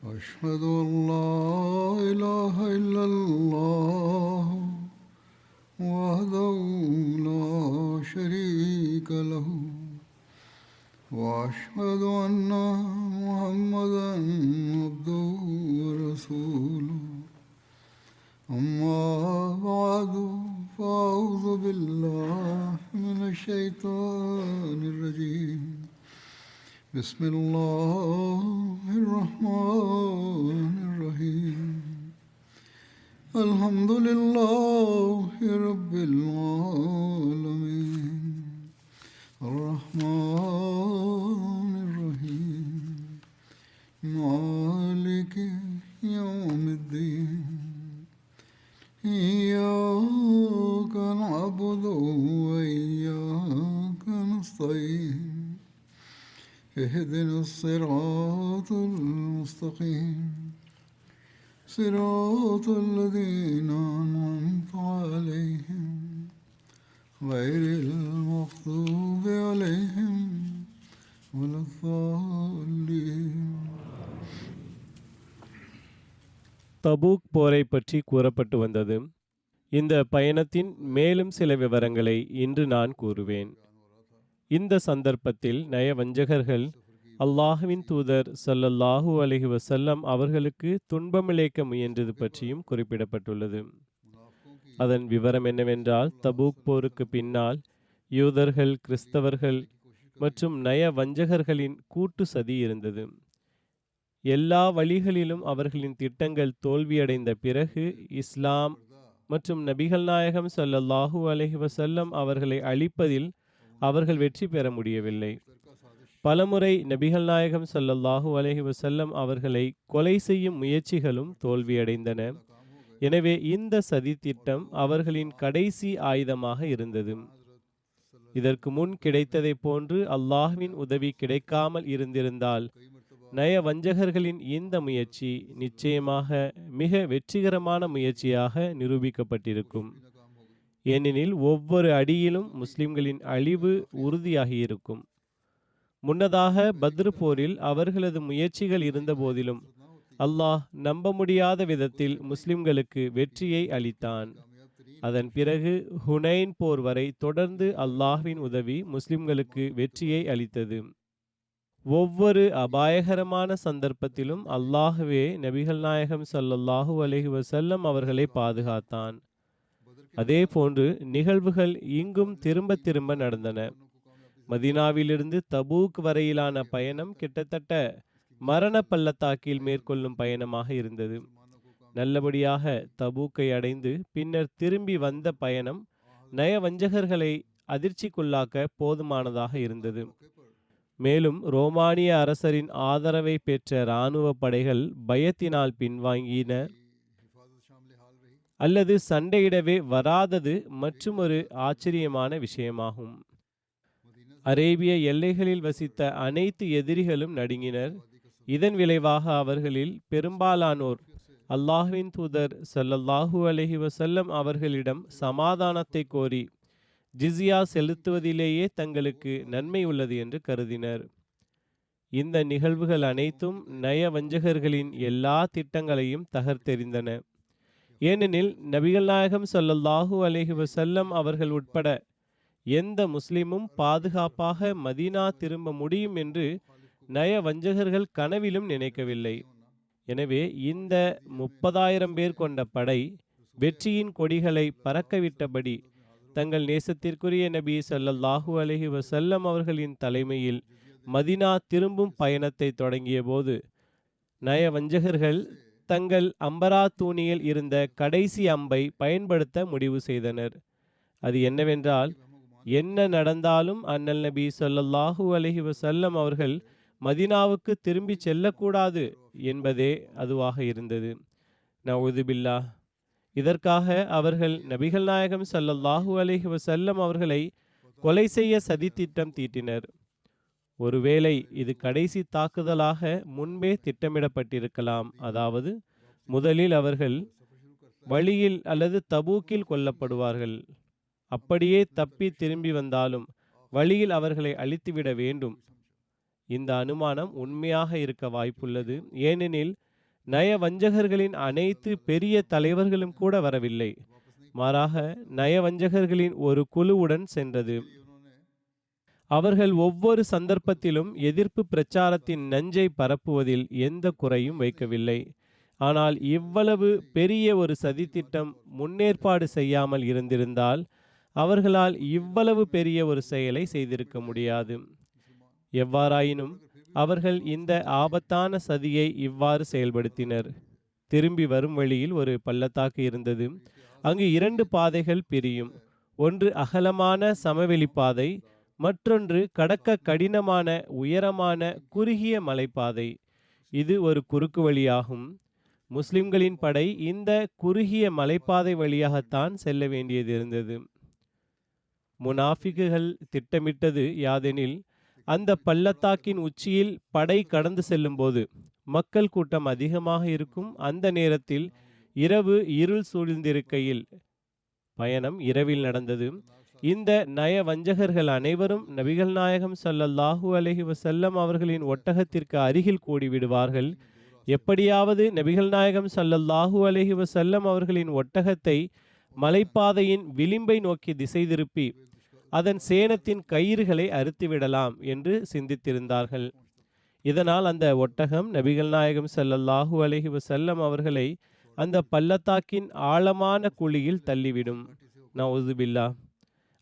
أشهد أن لا إله إلا الله وحده لا شريك له وأشهد أن محمدا عبده ورسوله أما بعد فأعوذ بالله من الشيطان الرجيم بسم الله الرحمن الرحيم الحمد لله رب العالمين الرحمن الرحيم مالك يوم الدين إياك نعبد وإياك نستعين اهدنا الصراط المستقيم صراط الذين أنعمت عليهم غير المغضوب عليهم ولا الضالين. Tabuk போரை பற்றி கூறப்பட்டு வந்தது. இந்த பயணத்தின் மேலும் சில விவரங்களை இன்று நான் கூறுவேன். இந்த சந்தர்ப்பத்தில் நயவஞ்சகர்கள் அல்லாஹுவின் தூதர் ஸல்லல்லாஹு அலைஹி வஸல்லம் அவர்களுக்கு துன்பமிழைக்க முயன்றது பற்றியும் குறிப்பிடப்பட்டுள்ளது. அதன் விவரம் என்னவென்றால், தபூக் போருக்கு பின்னால் யூதர்கள், கிறிஸ்தவர்கள் மற்றும் நயவஞ்சகர்களின் கூட்டு சதி இருந்தது. எல்லா வழிகளிலும் அவர்களின் திட்டங்கள் தோல்வியடைந்த பிறகு இஸ்லாம் மற்றும் நபிகள் நாயகம் ஸல்லல்லாஹு அலைஹி வஸல்லம் அவர்களை அழிப்பதில் அவர்கள் வெற்றி பெற முடியவில்லை. பலமுறை நபிகள் நாயகம் ஸல்லல்லாஹு அலைஹி வஸல்லம் அவர்களை கொலை செய்யும் முயற்சிகளும் தோல்வியடைந்தன. எனவே இந்த சதி திட்டம் அவர்களின் கடைசி ஆயுதமாக இருந்தது. இதற்கு முன் கிடைத்ததை போன்று அல்லாஹ்வின் உதவி கிடைக்காமல் இருந்திருந்தால் நயவஞ்சகர்களின் இந்த முயற்சி நிச்சயமாக மிக வெற்றிகரமான முயற்சியாக நிரூபிக்கப்பட்டிருக்கும். ஏனெனில் ஒவ்வொரு அடியிலும் முஸ்லிம்களின் அழிவு உறுதியாகியிருக்கும். முன்னதாக பத்ர் போரில் அவர்களது முயற்சிகள் இருந்த போதிலும் அல்லாஹ் நம்ப முடியாத விதத்தில் முஸ்லிம்களுக்கு வெற்றியை அளித்தான். அதன் பிறகு ஹுனைன் போர் வரை தொடர்ந்து அல்லாஹ்வின் உதவி முஸ்லிம்களுக்கு வெற்றியை அளித்தது. ஒவ்வொரு அபாயகரமான சந்தர்ப்பத்திலும் அல்லாஹ்வே நபிகள் நாயகம் ஸல்லல்லாஹு அலைஹி வஸல்லம் அவர்களை பாதுகாத்தான். அதே போன்று நிகழ்வுகள் இங்கும் திரும்ப திரும்ப நடந்தன. மதீனாவிலிருந்து தபூக் வரையிலான பயணம் கிட்டத்தட்ட மரண பள்ளத்தாக்கில் மேற்கொள்ளும் பயணமாக இருந்தது. நல்லபடியாக தபூக்கை அடைந்து பின்னர் திரும்பி வந்த பயணம் நயவஞ்சகர்களை அதிர்ச்சிக்குள்ளாக்க போதுமானதாக இருந்தது. மேலும் ரோமானிய அரசரின் ஆதரவை பெற்ற இராணுவ படைகள் பயத்தினால் பின்வாங்கின அல்லது சண்டையிடவே வராதது மற்றுமொரு ஆச்சரியமான விஷயமாகும். அரேபிய எல்லைகளில் வசித்த அனைத்து எதிரிகளும் நடுங்கினர். இதன் விளைவாக அவர்களில் பெரும்பாலானோர் அல்லாஹ்வின் தூதர் ஸல்லல்லாஹு அலைஹி வஸல்லம் அவர்களிடம் சமாதானத்தை கோரி ஜிஸியா செலுத்துவதிலேயே தங்களுக்கு நன்மை உள்ளது என்று கருதினர். இந்த நிகழ்வுகள் அனைத்தும் நயவஞ்சகர்களின் எல்லா திட்டங்களையும் தகர்த்தெறிந்தன. ஏனெனில் நபிகள் நாயகம் ஸல்லல்லாஹு அலைஹி வஸல்லம் அவர்கள் உட்பட எந்த முஸ்லிமும் பாதுகாப்பாக மதீனா திரும்ப முடியும் என்று நயவஞ்சகர்கள் கனவிலும் நினைக்கவில்லை. எனவே இந்த 30,000 பேர் கொண்ட படை வெற்றியின் கொடிகளை பறக்கவிட்டபடி தங்கள் நேசத்திற்குரிய நபி ஸல்லல்லாஹு அலைஹி வஸல்லம் அவர்களின் தலைமையில் மதீனா திரும்பும் பயணத்தை தொடங்கிய போது நயவஞ்சகர்கள் தங்கள் அம்பரா தூணியில் இருந்த கடைசி அம்பை பயன்படுத்த முடிவு செய்தனர். அது என்னவென்றால், என்ன நடந்தாலும் அண்ணல் நபி ஸல்லல்லாஹு அலைஹி வஸல்லம் அவர்கள் மதீனாவுக்கு திரும்பி செல்லக்கூடாது என்பதே அதுவாக இருந்தது. நஊது பில்லாஹ். இதற்காக அவர்கள் நபிகள் நாயகம் ஸல்லல்லாஹு அலைஹி வஸல்லம் அவர்களை கொலை செய்ய சதித்திட்டம் தீட்டினர். ஒருவேளை இது கடைசி தாக்குதலாக முன்பே திட்டமிடப்பட்டிருக்கலாம். அதாவது முதலில் அவர்கள் வழியில் அல்லது தபூக்கில் கொல்லப்படுவார்கள். அப்படியே தப்பி திரும்பி வந்தாலும் வழியில் அவர்களை அழித்துவிட வேண்டும். இந்த அனுமானம் உண்மையாக இருக்க வாய்ப்புள்ளது. ஏனெனில் நயவஞ்சகர்களின் அனைத்து பெரிய தலைவர்களும் கூட வரவில்லை. மாறாக நயவஞ்சகர்களின் ஒரு குழுவுடன் சென்றது. அவர்கள் ஒவ்வொரு சந்தர்ப்பத்திலும் எதிர்ப்பு பிரச்சாரத்தின் நஞ்சை பரப்புவதில் எந்த குறையும் வைக்கவில்லை. ஆனால் இவ்வளவு பெரிய ஒரு சதித்திட்டம் முன்னேற்பாடு செய்யாமல் இருந்திருந்தால் அவர்களால் இவ்வளவு பெரிய ஒரு செயலை செய்திருக்க முடியாது. எவ்வாறாயினும் அவர்கள் இந்த ஆபத்தான சதியை இவ்வாறு செயல்படுத்தினர். திரும்பி வரும் வழியில் ஒரு பள்ளத்தாக்கு இருந்தது. அங்கு 2 பாதைகள் பிரியும். ஒன்று அகலமான சமவெளி பாதை, மற்றொன்று கடக்க கடினமான உயரமான குறுகிய மலைப்பாதை. இது ஒரு குறுக்கு வழியாகும். முஸ்லிம்களின் படை இந்த குறுகிய மலைப்பாதை வழியாகத்தான் செல்ல வேண்டியது இருந்தது. முனாஃபிக்குகள் திட்டமிட்டது யாதெனில், அந்த பள்ளத்தாக்கின் உச்சியில் படை கடந்து செல்லும்போது மக்கள் கூட்டம் அதிகமாக இருக்கும் அந்த நேரத்தில் இரவு இருள் சூழ்ந்திருக்கையில் பயணம் இரவில் நடந்தது. இந்த நயவஞ்சகர்கள் அனைவரும் நபிகள் நாயகம் ஸல்லல்லாஹு அலைஹி வஸல்லம் அவர்களின் ஒட்டகத்திற்கு அருகில் கூடிவிடுவார்கள். எப்படியாவது நபிகள் நாயகம் ஸல்லல்லாஹு அலைஹி வஸல்லம் அவர்களின் ஒட்டகத்தை மலைப்பாதையின் விளிம்பை நோக்கி திசை திருப்பி அதன் சேணத்தின் கயிறுகளை அறுத்துவிடலாம் என்று சிந்தித்திருந்தார்கள். இதனால் அந்த ஒட்டகம் நபிகள் நாயகம் ஸல்லல்லாஹு அலைஹி வஸல்லம் அவர்களை அந்த பள்ளத்தாக்கின் ஆழமான குழியில் தள்ளிவிடும். நவுதுபில்லா.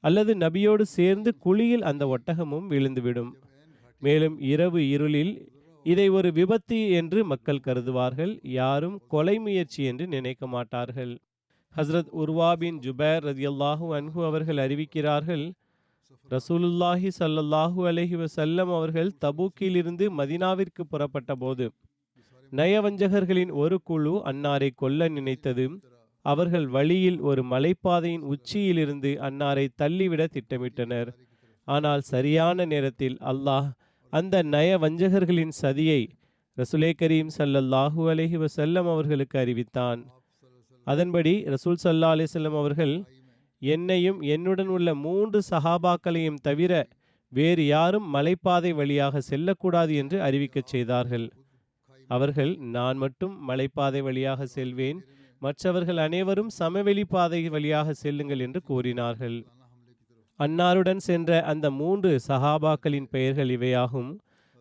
அல்லது நபியோடு சேர்ந்து குழியில் அந்த ஒட்டகமும் விழுந்துவிடும். மேலும் இரவு இருளில் இதை ஒரு விபத்து என்று மக்கள் கருதுவார்கள். யாரும் கொலை முயற்சி என்று நினைக்க மாட்டார்கள். ஹஸ்ரத் உர்வா பின் ஜுபைர் ரதியல்லாஹு அன்ஹு அவர்கள் அறிவிக்கிறார்கள், ரசூலுல்லாஹி ஸல்லல்லாஹு அலைஹி வஸல்லம் அவர்கள் தபூக்கிலிருந்து மதீனாவிற்கு புறப்பட்ட போது நயவஞ்சகர்களின் ஒரு குழு அன்னாரை கொல்ல நினைத்தது. அவர்கள் வழியில் ஒரு மலைப்பாதையின் உச்சியிலிருந்து அன்னாரை தள்ளிவிட திட்டமிட்டனர். ஆனால் சரியான நேரத்தில் அல்லாஹ் அந்த நயவஞ்சகர்களின் சதியை ரசூலே கரீம் ஸல்லல்லாஹு அலைஹி வஸல்லம் அவர்களுக்கு அறிவித்தான். அதன்படி ரசூல் ஸல்லல்லாஹு அலைஹி வஸல்லம் அவர்கள் என்னையும் என்னுடன் உள்ள 3 சஹாபாக்களையும் தவிர வேறு யாரும் மலைப்பாதை வழியாக செல்லக்கூடாது என்று அறிவிக்கச் செய்தார்கள். அவர்கள், நான் மட்டும் மலைப்பாதை வழியாக செல்வேன், மற்றவர்கள் அனைவரும் சமவெளி பாதை வழியாக செல்லுங்கள் என்று கூறினார்கள். அன்னாருடன் சென்ற அந்த 3 சஹாபாக்களின் பெயர்கள் இவையாகும்: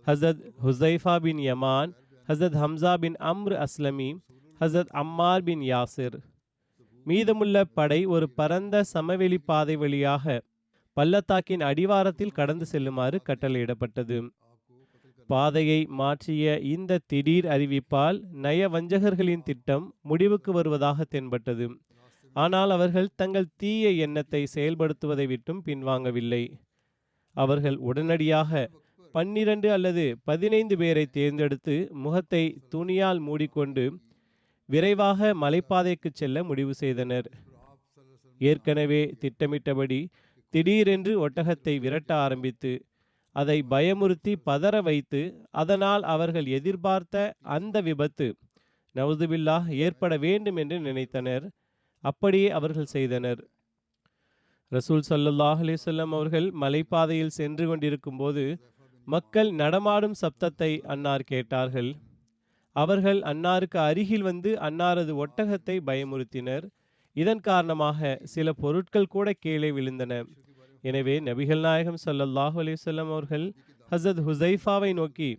ஹசரத் ஹுசைஃபா பின் யமான், ஹசரத் ஹம்சா பின் அம்ர் அஸ்லமி, ஹசரத் அம்மார் பின் யாசிர். மீதமுள்ள படை ஒரு பரந்த சமவெளி பாதை வழியாக பள்ளத்தாக்கின் அடிவாரத்தில் கடந்து செல்லுமாறு கட்டளையிடப்பட்டது. பாதையை மாற்றிய இந்த திடீர் அறிவிப்பால் நயவஞ்சகர்களின் திட்டம் முடிவுக்கு வருவதாக தென்பட்டது. ஆனால் அவர்கள் தங்கள் தீய எண்ணத்தை செயல்படுத்துவதை விட்டும் பின்வாங்கவில்லை. அவர்கள் உடனடியாக 12 அல்லது 15 பேரை தேர்ந்தெடுத்து முகத்தை துணியால் மூடிக்கொண்டு விரைவாக மலைப்பாதைக்கு செல்ல முடிவு செய்தனர். ஏற்கனவே திட்டமிட்டபடி திடீரென்று ஒட்டகத்தை விரட்ட ஆரம்பித்து அதை பயமுறுத்தி பதற வைத்து அதனால் அவர்கள் எதிர்பார்த்த அந்த விபத்து நவுதுபில்லாஹ் ஏற்பட வேண்டும் என்று நினைத்தனர். அப்படியே அவர்கள் செய்தனர். ரசூல் ஸல்லல்லாஹு அலைஹி வஸல்லம் அவர்கள் மலைப்பாதையில் சென்று கொண்டிருக்கும் போது மக்கள் நடமாடும் சப்தத்தை அன்னார் கேட்டார்கள். அவர்கள் அன்னாருக்கு அருகில் வந்து அன்னாரது ஒட்டகத்தை பயமுறுத்தினர். இதன் காரணமாக சில பொருட்கள் கூட கீழே விழுந்தன. எனவே நபிகள் நாயகம் ஸல்லல்லாஹு அலைஹி வஸல்லம் அவர்கள் ஹசரத் ஹுசைஃபாவை நோக்கி,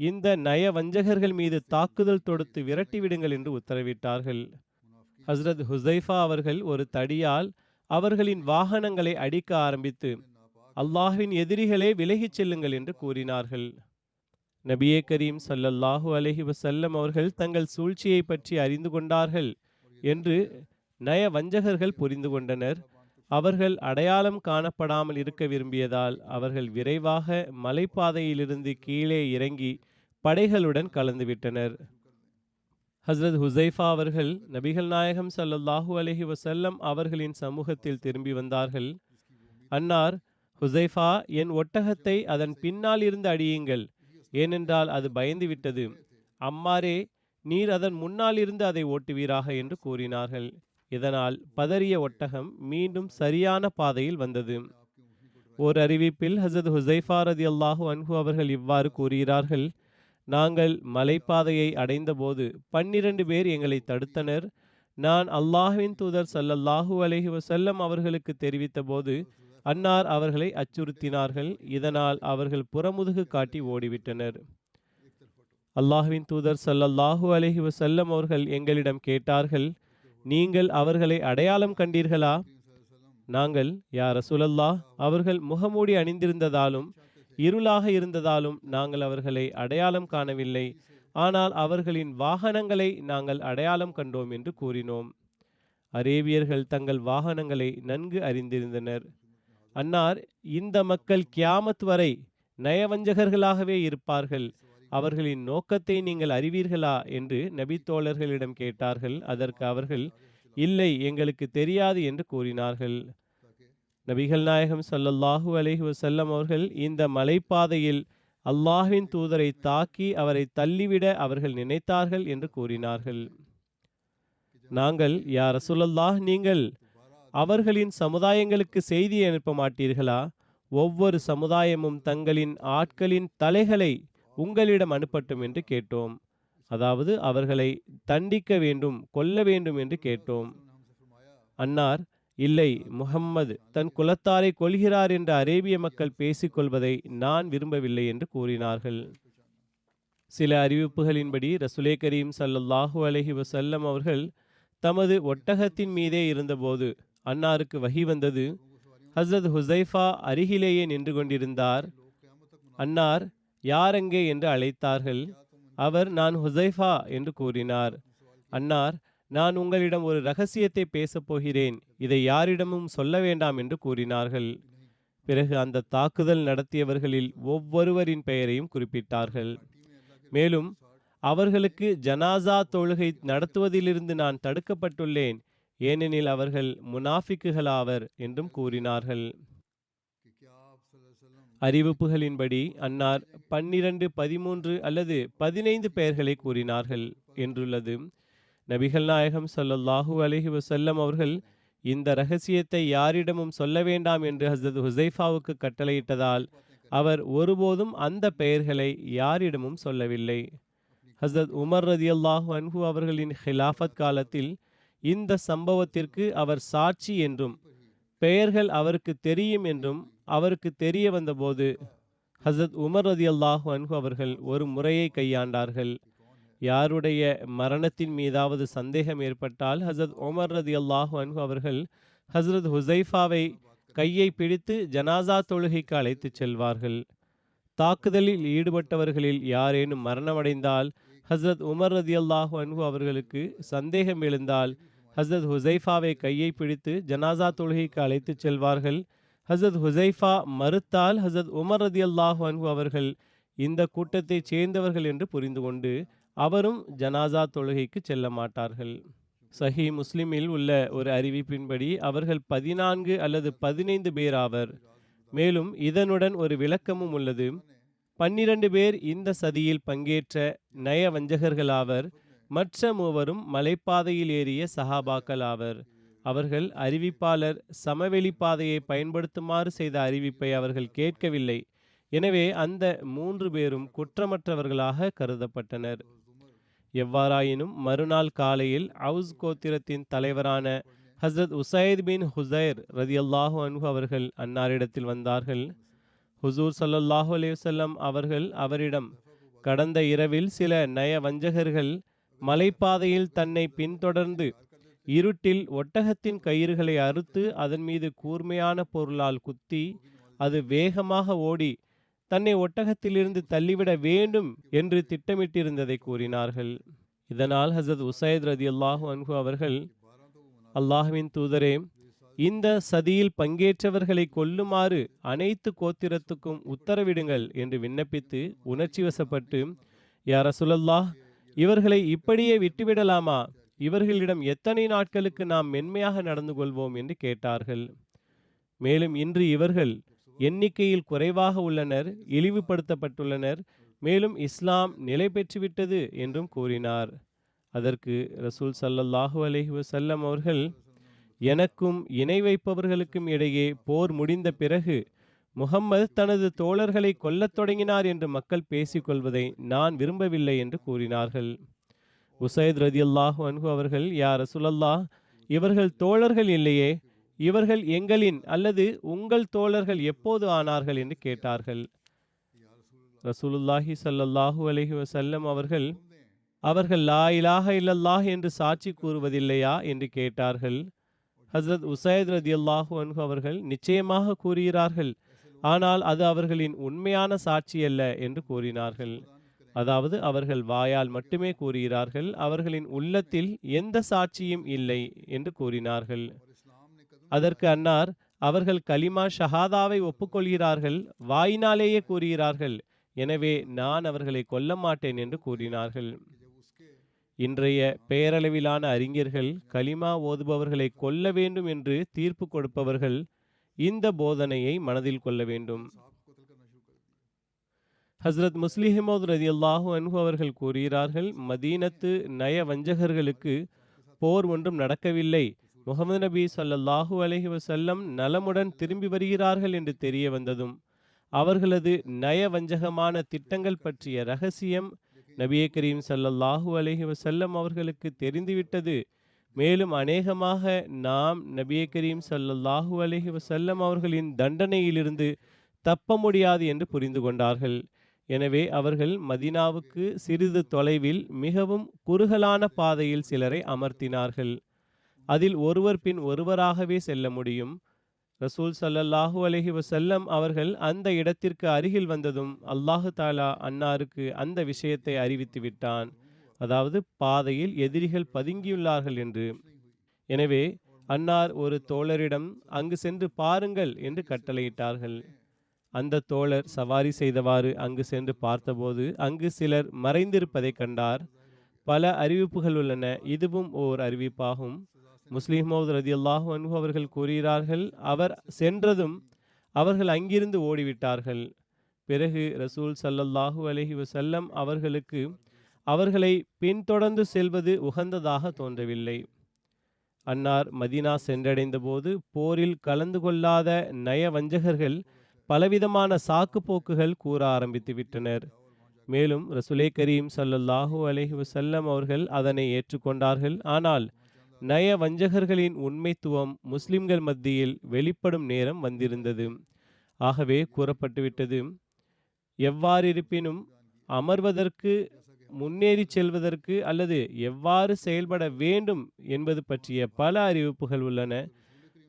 இந்த நயவஞ்சகர்கள் மீது தாக்குதல் தொடுத்து விரட்டிவிடுங்கள் என்று உத்தரவிட்டார்கள். ஹசரத் ஹுசைஃபா அவர்கள் ஒரு தடியால் அவர்களின் வாகனங்களை அடிக்க ஆரம்பித்து, அல்லாஹ்வின் எதிரிகளே விலகிச் செல்லுங்கள் என்று கூறினார்கள். நபியே கரீம் ஸல்லல்லாஹு அலைஹி வஸல்லம் அவர்கள் தங்கள் சூழ்ச்சியை பற்றி அறிந்து கொண்டார்கள் என்று நயவஞ்சகர்கள் புரிந்து கொண்டனர். அவர்கள் அடையாளம் காணப்படாமல் இருக்க விரும்பியதால் அவர்கள் விரைவாக மலைப்பாதையிலிருந்து கீழே இறங்கி படைகளுடன் கலந்துவிட்டனர். ஹஸ்ரத் ஹுசைஃபா அவர்கள் நபிகள் நாயகம் ஸல்லல்லாஹு அலைஹி வஸல்லம் அவர்களின் சமூகத்தில் திரும்பி வந்தார்கள். அன்னார், ஹுசைஃபா, என் ஒட்டகத்தை அதன் பின்னால் இருந்து அடியுங்கள், ஏனென்றால் அது பயந்து விட்டது. அம்மாரே, நீர் அதன் முன்னால் இருந்து அதை ஓட்டுவீராக என்று கூறினார்கள். இதனால் பதறிய ஒட்டகம் மீண்டும் சரியான பாதையில் வந்தது. ஓர் அறிவிப்பில் ஹசரத் ஹுசைஃபா ரதியல்லாஹு அன்ஹு அவர்கள் இவ்வாறு கூறுகிறார்கள், நாங்கள் மலைப்பாதையை அடைந்தபோது 12 பேர் எங்களை தடுத்தனர். நான் அல்லாஹ்வின் தூதர் ஸல்லல்லாஹு அலைஹி வஸல்லம் அவர்களுக்கு தெரிவித்தபோது அன்னார் அவர்களை அச்சுறுத்தினார்கள். இதனால் அவர்கள் புறமுதுகு காட்டி ஓடிவிட்டனர். அல்லாஹ்வின் தூதர் ஸல்லல்லாஹு அலைஹி வஸல்லம் அவர்கள் எங்களிடம் கேட்டார்கள், நீங்கள் அவர்களை அடையாளம் கண்டீர்களா? நாங்கள், யா ரசூலல்லாஹ், அவர்கள் முகமூடி அணிந்திருந்ததாலும் இருளாக இருந்ததாலும் நாங்கள் அவர்களை அடையாளம் காணவில்லை. ஆனால் அவர்களின் வாகனங்களை நாங்கள் அடையாளம் கண்டோம் என்று கூறினோம். அரேபியர்கள் தங்கள் வாகனங்களை நன்கு அறிந்திருந்தனர். அன்னார், இந்த மக்கள் கியாமத் வரை நயவஞ்சகர்களாகவே இருப்பார்கள். அவர்களின் நோக்கத்தை நீங்கள் அறிவீர்களா என்று நபித்தோழர்களிடம் கேட்டார்கள். அதற்கு அவர்கள், இல்லை, எங்களுக்கு தெரியாது என்று கூறினார்கள். நபிகள் நாயகம் ஸல்லல்லாஹு அலைஹி வஸல்லம் அவர்கள் இந்த மலைப்பாதையில் அல்லாஹ்வின் தூதரை தாக்கி அவரை தள்ளிவிட அவர்கள் நினைத்தார்கள் என்று கூறினார்கள். நாங்கள், யா ரசூலல்லாஹ், நீங்கள் அவர்களின் சமுதாயங்களுக்கு செய்தி அனுப்ப மாட்டீர்களா? ஒவ்வொரு சமுதாயமும் தங்களின் ஆட்களின் தலைகளை உங்களிடம் அனுப்பட்டும் என்று கேட்டோம். அதாவது அவர்களை தண்டிக்க வேண்டும், கொல்ல வேண்டும் என்று கேட்டோம். அன்னார், இல்லை, முஹம்மது தன் குலத்தாரை கொல்கிறார் என்று அரேபிய மக்கள் பேசிக்கொள்வதை நான் விரும்பவில்லை என்று கூறினார்கள். சில அறிவிப்புகளின்படி ரசூலே கரீம் ஸல்லல்லாஹு அலைஹி வஸல்லம் அவர்கள் தமது ஒட்டகத்தின் மீதே இருந்தபோது அன்னாருக்கு வஹி வந்தது. ஹஸ்ரத் ஹுசைஃபா அருகிலேயே நின்று கொண்டிருந்தார். அன்னார், யாரெங்கே என்று அழைத்தார்கள். அவர், நான் ஹுசைஃபா என்று கூறினார். அன்னார், நான் உங்களிடம் ஒரு ரகசியத்தை பேசப் போகிறேன், இதை யாரிடமும் சொல்ல வேண்டாம் என்று கூறினார்கள். பிறகு அந்த தாக்குதல் நடத்தியவர்களில் ஒவ்வொருவரின் பெயரையும் குறிப்பிட்டார்கள். மேலும் அவர்களுக்கு ஜனாசா தொழுகை நடத்துவதிலிருந்து நான் தடுக்கப்பட்டுள்ளேன், ஏனெனில் அவர்கள் முனாஃபிக்குகளாவர் என்றும் கூறினார்கள். அறிவிப்புகளின்படி அன்னார் 12, 13 அல்லது 15 பெயர்களை கூறினார்கள் என்றுள்ளது. நபிகள் நாயகம் ஸல்லல்லாஹு அலைஹி வஸல்லம் அவர்கள் இந்த ரகசியத்தை யாரிடமும் சொல்ல வேண்டாம் என்று ஹஸ்ரத் ஹுசைஃபாவுக்கு கட்டளையிட்டதால் அவர் ஒருபோதும் அந்த பெயர்களை யாரிடமும் சொல்லவில்லை. ஹஸ்ரத் உமர் ரதியல்லாஹு அன்ஹு அவர்களின் ஹிலாஃபத் காலத்தில் இந்த சம்பவத்திற்கு அவர் சாட்சி என்றும் பெயர்கள் அவருக்கு தெரியும் என்றும் அவருக்கு தெரிய வந்தபோது ஹஸ்ரத் உமர் ரதியல்லாஹு அன்ஹு அவர்கள் ஒரு முறையை கையாண்டார்கள். யாருடைய மரணத்தின் மீதாவது சந்தேகம் ஏற்பட்டால் ஹஸ்ரத் உமர் ரதியல்லாஹு அன்ஹு அவர்கள் ஹஸ்ரத் ஹுசைஃபாவை கையை பிடித்து ஜனாசா தொழுகைக்கு அழைத்துச் செல்வார்கள். தாக்குதலில் ஈடுபட்டவர்களில் யாரேனும் மரணமடைந்தால் ஹஸ்ரத் உமர் ரதியல்லாஹு அன்ஹு அவர்களுக்கு சந்தேகம் எழுந்தால் ஹஸ்ரத் ஹுசைஃபாவை கையை பிடித்து ஜனாசா தொழுகைக்கு அழைத்துச் செல்வார்கள். ஹஸ்ரத் ஹுசைஃபா மறுத்தால் ஹஸ்ரத் உமர் ரதியல்லாஹு அன்ஹு அவர்கள் இந்த கூட்டத்தைச் சேர்ந்தவர்கள் என்று புரிந்து கொண்டு அவரும் ஜனாசா தொழுகைக்கு செல்ல மாட்டார்கள். சஹி முஸ்லிமில் உள்ள ஒரு அறிவிப்பின்படி அவர்கள் 14 அல்லது 15 பேர் ஆவர். மேலும் இதனுடன் ஒரு விளக்கமும் உள்ளது. 12 பேர் இந்த சதியில் பங்கேற்ற நய வஞ்சகர்களாவர். மற்ற மூவரும் மலைப்பாதையில் ஏறிய சஹாபாக்கள் ஆவர். அவர்கள் அறிவிப்பாளர் சமவெளி பாதையை பயன்படுத்துமாறு செய்த அறிவிப்பை அவர்கள் கேட்கவில்லை. எனவே அந்த 3 பேரும் குற்றமற்றவர்களாக கருதப்பட்டனர். எவ்வாறாயினும் மறுநாள் காலையில் அவுஸ் கோத்திரத்தின் தலைவரான ஹஸ்ரத் உசைத் பின் ஹுசைர் ரதியல்லாஹு அன்ஹு அவர்கள் அன்னாரிடத்தில் வந்தார்கள். ஹுசூர் ஸல்லல்லாஹு அலைஹி வஸல்லம் அவர்கள் அவரிடம், கடந்த இரவில் சில நய வஞ்சகர்கள் மலைப்பாதையில் தன்னை பின்தொடர்ந்து இருட்டில் ஒட்டகத்தின் கயிறுகளை அறுத்து அதன் மீது கூர்மையான பொருளால் குத்தி அது வேகமாக ஓடி தன்னை ஒட்டகத்திலிருந்து தள்ளிவிட வேண்டும் என்று திட்டமிட்டிருந்ததை கூறினார்கள். இதனால் ஹஸ்ரத் உசைத் ரதியல்லாஹு அன்ஹு அவர்கள், அல்லாஹ்வின் தூதரே, இந்த சதியில் பங்கேற்றவர்களை கொல்லுமாறு அனைத்து கோத்திரத்துக்கும் உத்தரவிடுங்கள் என்று விண்ணப்பித்து உணர்ச்சி வசப்பட்டு, யா ரசூலல்லாஹ், இவர்களை இப்படியே விட்டுவிடலாமா? இவர்களிடம் எத்தனை நாட்களுக்கு நாம் மென்மையாக நடந்து கொள்வோம் என்று கேட்டார்கள். மேலும் இன்று இவர்கள் எண்ணிக்கையில் குறைவாக உள்ளனர், இழிவுபடுத்தப்பட்டுள்ளனர், மேலும் இஸ்லாம் நிலை பெற்றுவிட்டது என்றும் கூறினார். அதற்கு ரசூல் ஸல்லல்லாஹு அலைஹி வஸல்லம் அவர்கள், எனக்கும் இணை வைப்பவர்களுக்கும் இடையே போர் முடிந்த பிறகு முஹம்மது தனது தோழர்களை கொல்லத் தொடங்கினார் என்று மக்கள் பேசிக்கொள்வதை நான் விரும்பவில்லை என்று கூறினார்கள். உசைத் ரதியல்லாஹு அன்ஹு அவர்கள், யா ரசூலல்லாஹ், இவர்கள் தோழர்கள் இல்லையே, இவர்கள் எங்களின் அல்லது உங்கள் தோழர்கள் எப்போது ஆனார்கள் என்று கேட்டார்கள். ரசூலுல்லாஹி ஸல்லல்லாஹு அலைஹி வஸல்லம் அவர்கள் லா இலாஹ இல்லல்லாஹ் என்று சாட்சி கூறுவதில்லையா என்று கேட்டார்கள். ஹஸ்ரத் உசைத் ரதியல்லாஹு அன்ஹு அவர்கள், நிச்சயமாக கூறுகிறார்கள், ஆனால் அது அவர்களின் உண்மையான சாட்சி அல்ல என்று கூறினார்கள். அதாவது அவர்கள் வாயால் மட்டுமே கூறுகிறார்கள், அவர்களின் உள்ளத்தில் எந்த சாட்சியும் இல்லை என்று கூறினார்கள். அதற்கு அன்னார், அவர்கள் கலிமா ஷஹாதாவை ஒப்புக்கொள்கிறார்கள், வாயினாலேயே கூறுகிறார்கள், எனவே நான் அவர்களை கொல்ல மாட்டேன் என்று கூறினார்கள். இன்றைய பெயரளவிலான அறிஞர்கள் கலிமா ஓதுபவர்களை கொல்ல வேண்டும் என்று தீர்ப்பு கொடுப்பவர்கள் இந்த போதனையை மனதில் கொள்ள வேண்டும். ஹஸ்ரத் முஸ்லிஹமோத் ரதியல்லாஹு அன்ஹு அவர்கள் கூறுகிறார்கள், மதீனத்து நய வஞ்சகர்களுக்கு போர் ஒன்றும் நடக்கவில்லை. முகமது நபி ஸல்லல்லாஹு அலைஹி வஸல்லம் நலமுடன் திரும்பி வருகிறார்கள் என்று தெரிய வந்ததும் அவர்களது நய வஞ்சகமான திட்டங்கள் பற்றிய ரகசியம் நபியே கரீம் ஸல்லல்லாஹு அலைஹி வஸல்லம் அவர்களுக்கு தெரிந்துவிட்டது. மேலும் அநேகமாக நாம் நபியே கரீம் ஸல்லல்லாஹு அலைஹி வஸல்லம் அவர்களின் தண்டனையிலிருந்து தப்ப முடியாது என்று புரிந்து கொண்டார்கள். எனவே அவர்கள் மதீனாவுக்கு சிறிது தொலைவில் மிகவும் குறுகலான பாதையில் சிலரை அமர்த்தினார்கள். அதில் ஒருவர் பின் ஒருவராகவே செல்ல முடியும். ரசூல் ஸல்லல்லாஹு அலைஹி வஸல்லம் அவர்கள் அந்த இடத்திற்கு அருகில் வந்ததும் அல்லாஹு தாலா அன்னாருக்கு அந்த விஷயத்தை அறிவித்து விட்டான், அதாவது பாதையில் எதிரிகள் பதுங்கியுள்ளார்கள் என்று. எனவே அன்னார் ஒரு தோழரிடம் அங்கு சென்று பாருங்கள் என்று கட்டளையிட்டார்கள். அந்த தோழர் சவாரி செய்தவாறு அங்கு சென்று பார்த்தபோது அங்கு சிலர் மறைந்திருப்பதை கண்டார். பல அறிவிப்புகள் உள்ளன, இதுவும் ஓர் அறிவிப்பாகும். முஸ்லிம் மௌத் ரதியல்லாஹு அன்ஹு அவர்கள் கூறுகிறார்கள், அவர் சென்றதும் அவர்கள் அங்கிருந்து ஓடிவிட்டார்கள். பிறகு ரசூல் ஸல்லல்லாஹு அலைஹி வஸல்லம் அவர்களுக்கு அவர்களை பின்தொடர்ந்து செல்வது உகந்ததாக தோன்றவில்லை. அன்னார் மதீனா சென்றடைந்த போது போரில் கலந்து கொள்ளாத நய வஞ்சகர்கள் பலவிதமான சாக்கு போக்குகள் கூற ஆரம்பித்து விட்டனர். மேலும் ரசூலே கரீம் ஸல்லல்லாஹு அலைஹி வஸல்லம் அவர்கள் அதனை ஏற்றுக்கொண்டார்கள். ஆனால் நய வஞ்சகர்களின் உண்மைத்துவம் முஸ்லிம்கள் மத்தியில் வெளிப்படும் நேரம் வந்திருந்தது. ஆகவே கூறப்பட்டுவிட்டது, எவ்வாறிருப்பினும் அமர்வதற்கு, முன்னேறி செல்வதற்கு அல்லது எவ்வாறு செயல்பட வேண்டும் என்பது பற்றிய பல அறிவிப்புகள் உள்ளன.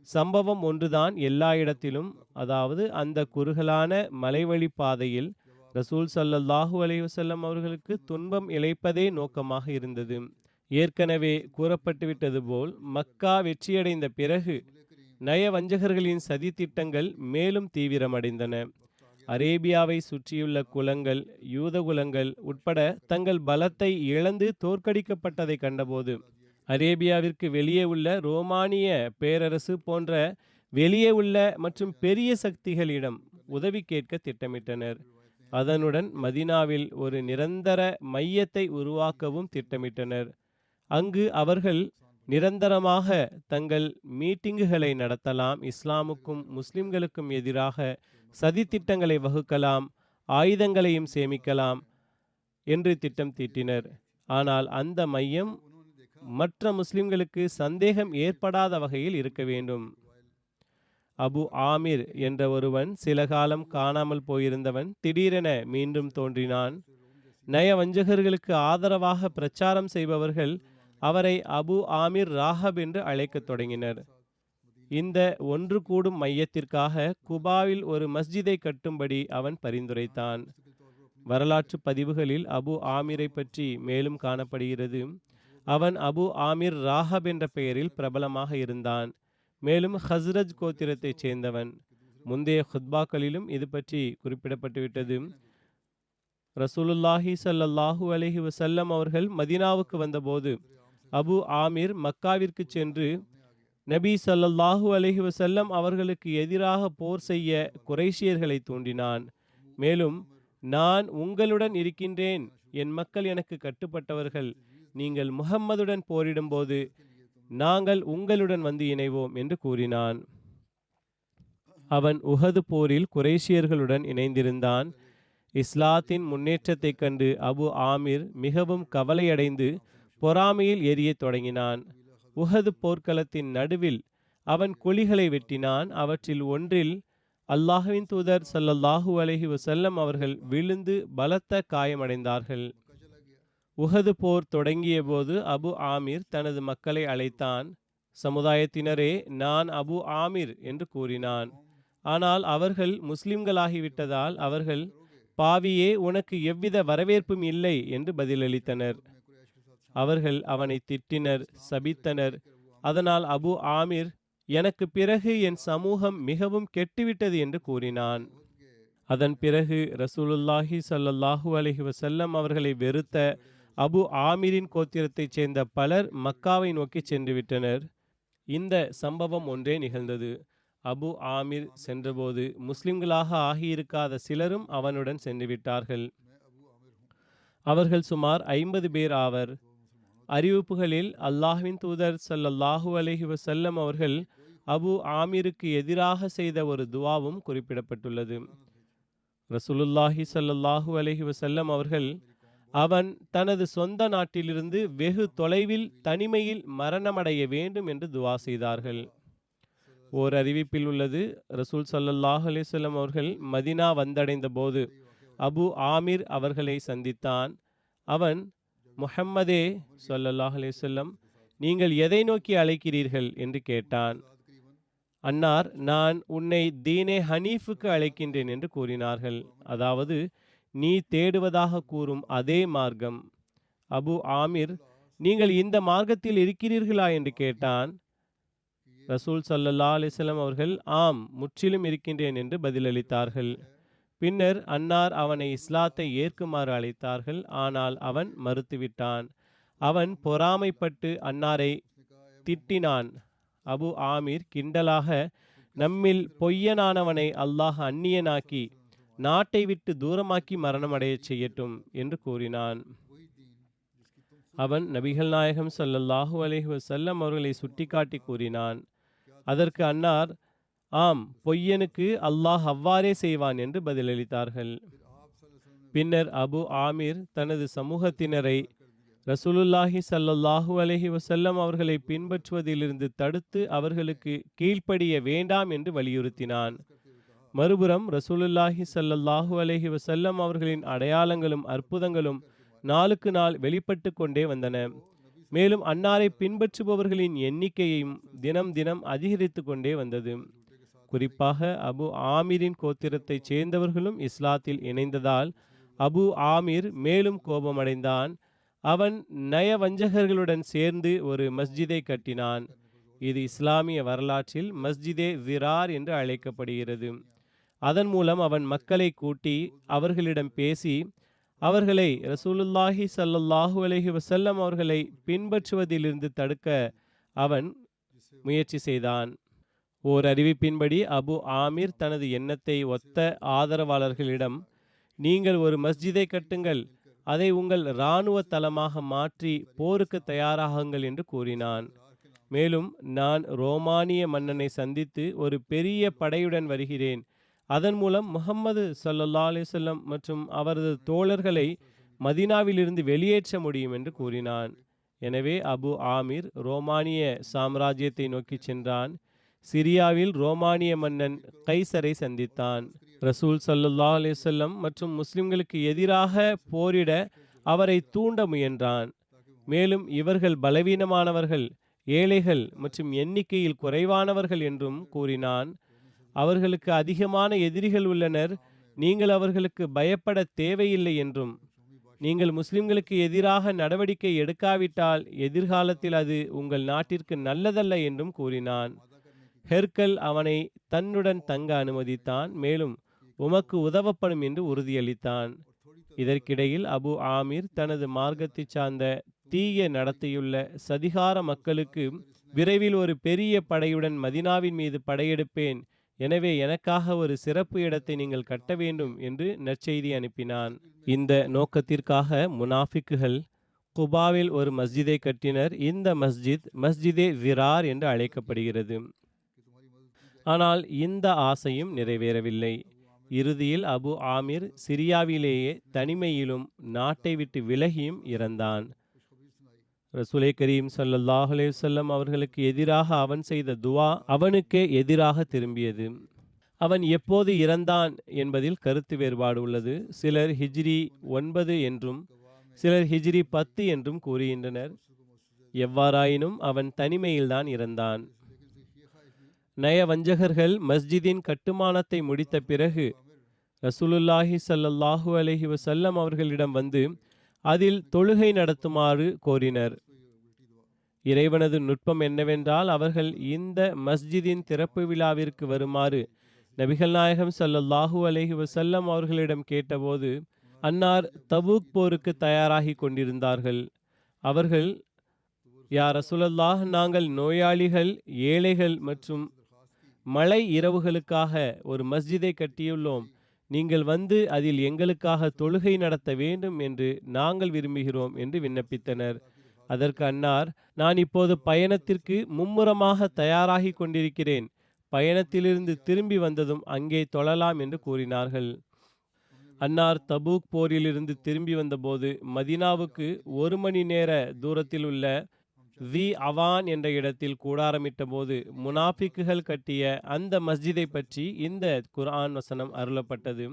சம்பவம் ஒன்றுதான் எல்லா இடத்திலும், அதாவது அந்த குறுகலான மலைவழி பாதையில் ரசூல் ஸல்லல்லாஹு அலைஹி வஸல்லம் அவர்களுக்கு துன்பம் இழைப்பதே நோக்கமாக இருந்தது. ஏற்கனவே கூறப்பட்டுவிட்டது போல் மக்கா வெற்றியடைந்த பிறகு நய வஞ்சகர்களின் சதி திட்டங்கள் மேலும் தீவிரமடைந்தன. அரேபியாவை சுற்றியுள்ள குலங்கள், யூத குலங்கள் உட்பட தங்கள் பலத்தை இழந்து தோற்கடிக்கப்பட்டதை கண்டபோது அரேபியாவிற்கு வெளியே உள்ள ரோமானிய பேரரசு போன்ற வெளியே உள்ள மற்றும் பெரிய சக்திகளிடம் உதவி கேட்க திட்டமிட்டனர். அதனுடன் மதீனாவில் ஒரு நிரந்தர மையத்தை உருவாக்கவும் திட்டமிட்டனர். அங்கு அவர்கள் நிரந்தரமாக தங்கள் மீட்டிங்குகளை நடத்தலாம், இஸ்லாமுக்கும் முஸ்லிம்களுக்கும் எதிராக சதித்திட்டங்களை வகுக்கலாம், ஆயுதங்களையும் சேமிக்கலாம் என்று திட்டம் தீட்டினர். ஆனால் அந்த மையம் மற்ற முஸ்லிம்களுக்கு சந்தேகம் ஏற்படாத வகையில் இருக்க வேண்டும். அபு ஆமிர் என்ற ஒருவன் சில காலம் காணாமல் போயிருந்தவன் திடீரென மீண்டும் தோன்றினான். நய வஞ்சகர்களுக்கு ஆதரவாக பிரச்சாரம் செய்பவர்கள் அவரை அபு ஆமிர் ராஹப் என்று அழைக்கத் தொடங்கினர். இந்த ஒன்று கூடும் மையத்திற்காக குபாவில் ஒரு மஸ்ஜிதை கட்டும்படி அவன் பரிந்துரைத்தான். வரலாற்று பதிவுகளில் அபு ஆமிரை பற்றி மேலும் காணப்படுகிறது. அவன் அபு ஆமிர் ராஹப் என்ற பெயரில் பிரபலமாக இருந்தான். மேலும் ஹஸ்ரஜ் கோத்திரத்தைச் சேர்ந்தவன். முந்தைய ஹுத்பாக்களிலும் இது பற்றி குறிப்பிடப்பட்டுவிட்டது. ரசூலுல்லாஹி ஸல்லல்லாஹு அலைஹி வஸல்லம் அவர்கள் மதீனாவுக்கு வந்தபோது அபு ஆமிர் மக்காவிற்கு சென்று நபி ஸல்லல்லாஹு அலைஹி வஸல்லம் அவர்களுக்கு எதிராக போர் செய்ய குறைஷியர்களை தூண்டினான். மேலும், நான் உங்களுடன் இருக்கின்றேன், என் மக்கள் எனக்கு கட்டுப்பட்டவர்கள், நீங்கள் முஹம்மதுடன் போரிடும்போது நாங்கள் உங்களுடன் வந்து இணைவோம் என்று கூறினான். அவன் உஹது போரில் குறைஷியர்களுடன் இணைந்திருந்தான். இஸ்லாத்தின் முன்னேற்றத்தைக் கண்டு அபு ஆமிர் மிகவும் கவலையடைந்து பொறாமையில் எரியத் தொடங்கினான். உஹது போர்க்களத்தின் நடுவில் அவன் குழிகளை வெட்டினான். அவற்றில் ஒன்றில் அல்லாஹ்வின் தூதர் ஸல்லல்லாஹு அலைஹி வஸல்லம் அவர்கள் விழுந்து பலத்த காயமடைந்தார்கள். உஹது போர் தொடங்கிய போது அபு ஆமிர் தனது மக்களை அழைத்தான். சமுதாயத்தினரே, நான் அபு ஆமிர் என்று கூறினான். ஆனால் அவர்கள் முஸ்லிம்களாகிவிட்டதால் அவர்கள், பாவியே, உனக்கு எவ்வித வரவேற்பும் இல்லை என்று பதிலளித்தனர். அவர்கள் அவனை திட்டினர், சபித்தனர். அதனால் அபு ஆமிர், எனக்கு பிறகு என் சமூகம் மிகவும் கெட்டுவிட்டது என்று கூறினான். அதன் பிறகு ரசூலுல்லாஹி ஸல்லல்லாஹு அலைஹி வஸல்லம் அவர்களை வெறுத்த அபு ஆமிரின் கோத்திரத்தைச் சேர்ந்த பலர் மக்காவை நோக்கி சென்று விட்டனர். இந்த சம்பவம் ஒன்றே நிகழ்ந்தது. அபு ஆமிர் சென்றபோது முஸ்லிம்களாக ஆகியிருக்காத சிலரும் அவனுடன் சென்று விட்டார்கள். அவர்கள் சுமார் 50 பேர் ஆவர். அறிவிப்புகளில் அல்லாஹ்வின் தூதர் ஸல்லல்லாஹு அலைஹி வஸல்லம் அவர்கள் அபு ஆமிருக்கு எதிராக செய்த ஒரு துவாவும் குறிப்பிடப்பட்டுள்ளது. ரசூலுல்லாஹி ஸல்லல்லாஹு அலைஹி வஸல்லம் அவர்கள், அவன் தனது சொந்த நாட்டிலிருந்து வெகு தொலைவில் தனிமையில் மரணமடைய வேண்டும் என்று துவா செய்தார்கள். ஓர் அறிவிப்பில் உள்ளது, ரசூல் ஸல்லல்லாஹு அலைஹி வஸல்லம் அவர்கள் மதினா வந்தடைந்த போது அபு ஆமிர் அவர்களை சந்தித்தான். அவன், முஹம்மதே ஸல்லல்லாஹு அலைஹி வஸல்லம், நீங்கள் எதை நோக்கி அழைக்கிறீர்கள் என்று கேட்டான். அன்னார், நான் உன்னை தீனே ஹனீஃபுக்கு அழைக்கின்றேன் என்று கூறினார்கள். அதாவது, நீ தேடுவதாக கூறும் அதே மார்க்கம். அபு ஆமிர், நீங்கள் இந்த மார்க்கத்தில் இருக்கிறீர்களா என்று கேட்டான். ரசூல் ஸல்லல்லாஹு அலைஹி வஸல்லம் அவர்கள், ஆம், முற்றிலும் இருக்கின்றேன் என்று பதிலளித்தார்கள். பின்னர் அன்னார் அவனை இஸ்லாத்தை ஏற்குமாறு அழைத்தார்கள். ஆனால் அவன் மறுத்துவிட்டான். அவன் பொறாமைப்பட்டு அன்னாரை திட்டினான். அபு ஆமிர் கிண்டலாக, நம்மில் பொய்யனானவனை அல்லாஹ் அந்நியனாக்கி நாட்டை விட்டு தூரமாக்கி மரணமடைய செய்யட்டும் என்று கூறினான். அவன் நபிகள் நாயகம் ஸல்லல்லாஹு அலைஹி வஸல்லம் அவர்களை சுட்டிக்காட்டி கூறினான். அதற்கு அன்னார், ஆம், பொய்யனுக்கு அல்லாஹ் அவ்வாறே செய்வான் என்று பதிலளித்தார்கள். பின்னர் அபு ஆமிர் தனது சமூகத்தினரை ரசூலுல்லாஹி ஸல்லல்லாஹு அலைஹி வஸல்லம் அவர்களை பின்பற்றுவதிலிருந்து தடுத்து அவர்களுக்கு கீழ்ப்படிய வேண்டாம் என்று வலியுறுத்தினான். மறுபுறம் ரசூலுல்லாஹி ஸல்லல்லாஹு அலைஹி வஸல்லம் அவர்களின் அடையாளங்களும் அற்புதங்களும் நாளுக்கு நாள் வெளிப்பட்டு கொண்டே வந்தன. மேலும் அன்னாரை பின்பற்றுபவர்களின் எண்ணிக்கையும் தினம் தினம் அதிகரித்து கொண்டே வந்தது. குறிப்பாக அபு ஆமிரின் கோத்திரத்தைச் சேர்ந்தவர்களும் இஸ்லாத்தில் இணைந்ததால் அபு ஆமிர் மேலும் கோபமடைந்தான். அவன் நயவஞ்சகர்களுடன் சேர்ந்து ஒரு மஸ்ஜிதை கட்டினான். இது இஸ்லாமிய வரலாற்றில் மஸ்ஜிதே விரார் என்று அழைக்கப்படுகிறது. அதன் மூலம் அவன் மக்களை கூட்டி அவர்களிடம் பேசி அவர்களை ரசூலுல்லாஹி ஸல்லல்லாஹு அலைஹி வஸல்லம் அவர்களை பின்பற்றுவதிலிருந்து தடுக்க அவன் முயற்சி செய்தான். ஓர் அறிவிப்பின்படி அபு ஆமிர் தனது எண்ணத்தை ஒத்த ஆதரவாளர்களிடம், நீங்கள் ஒரு மஸ்ஜிதை கட்டுங்கள், அதை உங்கள் இராணுவ தளமாக மாற்றி போருக்கு தயாராகுங்கள் என்று கூறினான். மேலும், நான் ரோமானிய மன்னனை சந்தித்து ஒரு பெரிய படையுடன் வருகிறேன். அதன் மூலம் முஹம்மது ஸல்லல்லாஹு அலைஹி வஸல்லம் மற்றும் அவரது தோழர்களை மதீனாவிலிருந்து வெளியேற்ற முடியும் என்று கூறினான். எனவே அபு ஆமிர் ரோமானிய சாம்ராஜ்யத்தை நோக்கி சென்றான். சிரியாவில் ரோமானிய மன்னன் கைசரை சந்தித்தான். ரசூல் ஸல்லல்லாஹு அலைஹி வஸல்லம் மற்றும் முஸ்லிம்களுக்கு எதிராக போரிட அவரை தூண்ட முயன்றான். மேலும் இவர்கள் பலவீனமானவர்கள், ஏழைகள் மற்றும் எண்ணிக்கையில் குறைவானவர்கள் என்றும் கூறினான். அவர்களுக்கு அதிகமான எதிரிகள் உள்ளனர், நீங்கள் அவர்களுக்கு பயப்பட தேவையில்லை என்றும், நீங்கள் முஸ்லிம்களுக்கு எதிராக நடவடிக்கை எடுக்காவிட்டால் எதிர்காலத்தில் அது உங்கள் நாட்டிற்கு நல்லதல்ல என்றும் கூறினான். ஹெர்கல் அவனை தன்னுடன் தங்க அனுமதித்தான். மேலும் உமக்கு உதவப்படும் என்று உறுதியளித்தான். இதற்கிடையில் அபு ஆமிர் தனது மார்க்கத்தை சார்ந்த தீய நடத்தையுள்ள சதிகார மக்களுக்கு, விரைவில் ஒரு பெரிய படையுடன் மதினாவின் மீது படையெடுப்பேன், எனவே எனக்காக ஒரு சிறப்பு இடத்தை நீங்கள் கட்ட வேண்டும் என்று நற்செய்தி அனுப்பினான். இந்த நோக்கத்திற்காக முனாஃபிக்குகள் குபாவில் ஒரு மஸ்ஜிதை கட்டினர். இந்த மஸ்ஜித் மஸ்ஜிதே விரார் என்று அழைக்கப்படுகிறது. ஆனால் இந்த ஆசையும் நிறைவேறவில்லை. இறுதியில் அபு ஆமிர் சிரியாவிலேயே தனிமையிலும் நாட்டை விட்டு விலகியும் இறந்தான். ரசூலே கரீம் ஸல்லல்லாஹு அலைஹி வஸல்லம் அவர்களுக்கு எதிராக அவன் செய்த துவா அவனுக்கே எதிராக திரும்பியது. அவன் எப்போது இறந்தான் என்பதில் கருத்து வேறுபாடு உள்ளது. சிலர் ஹிஜ்ரி 9 என்றும் சிலர் ஹிஜ்ரி 10 என்றும் கூறுகின்றனர். எவ்வாறாயினும் அவன் தனிமையில்தான் இறந்தான். நயவஞ்சகர்கள் மஸ்ஜிதின் கட்டுமானத்தை முடித்த பிறகு ரசூலுல்லாஹி ஸல்லல்லாஹு அலைஹி வஸல்லம் அவர்களிடம் வந்து அதில் தொழுகை நடத்துமாறு கோரினர். இறைவனது நுட்பம் என்னவென்றால், அவர்கள் இந்த மஸ்ஜிதின் திறப்பு விழாவிற்கு வருமாறு நபிகள் நாயகம் ஸல்லல்லாஹு அலைஹி வஸல்லம் அவர்களிடம் கேட்டபோது அன்னார் தபூக் போருக்கு தயாராகி கொண்டிருந்தார்கள். அவர்கள், யா ரசூலல்லாஹ், நாங்கள் நோயாளிகள், ஏழைகள் மற்றும் மழை இரவுகளுக்காக ஒரு மஸ்ஜிதை கட்டியுள்ளோம். நீங்கள் வந்து அதில் எங்களுக்காக தொழுகை நடத்த வேண்டும் என்று நாங்கள் விரும்புகிறோம் என்று விண்ணப்பித்தனர். அதற்கு அன்னார், நான் இப்போது பயணத்திற்கு மும்முரமாக தயாராகி கொண்டிருக்கிறேன். பயணத்திலிருந்து திரும்பி வந்ததும் அங்கே தொழலாம் என்று கூறினார்கள். அன்னார் தபூக் போரிலிருந்து திரும்பி வந்தபோது மதினாவுக்கு 1 மணி நேர தூரத்தில் உள்ள தி அவான் என்ற இடத்தில் கூடாரமிட்ட போது முனாஃபிக்குகள் கட்டிய அந்த மஸ்ஜிதை பற்றி இந்த குர்ஆன் வசனம் அருளப்பட்டது.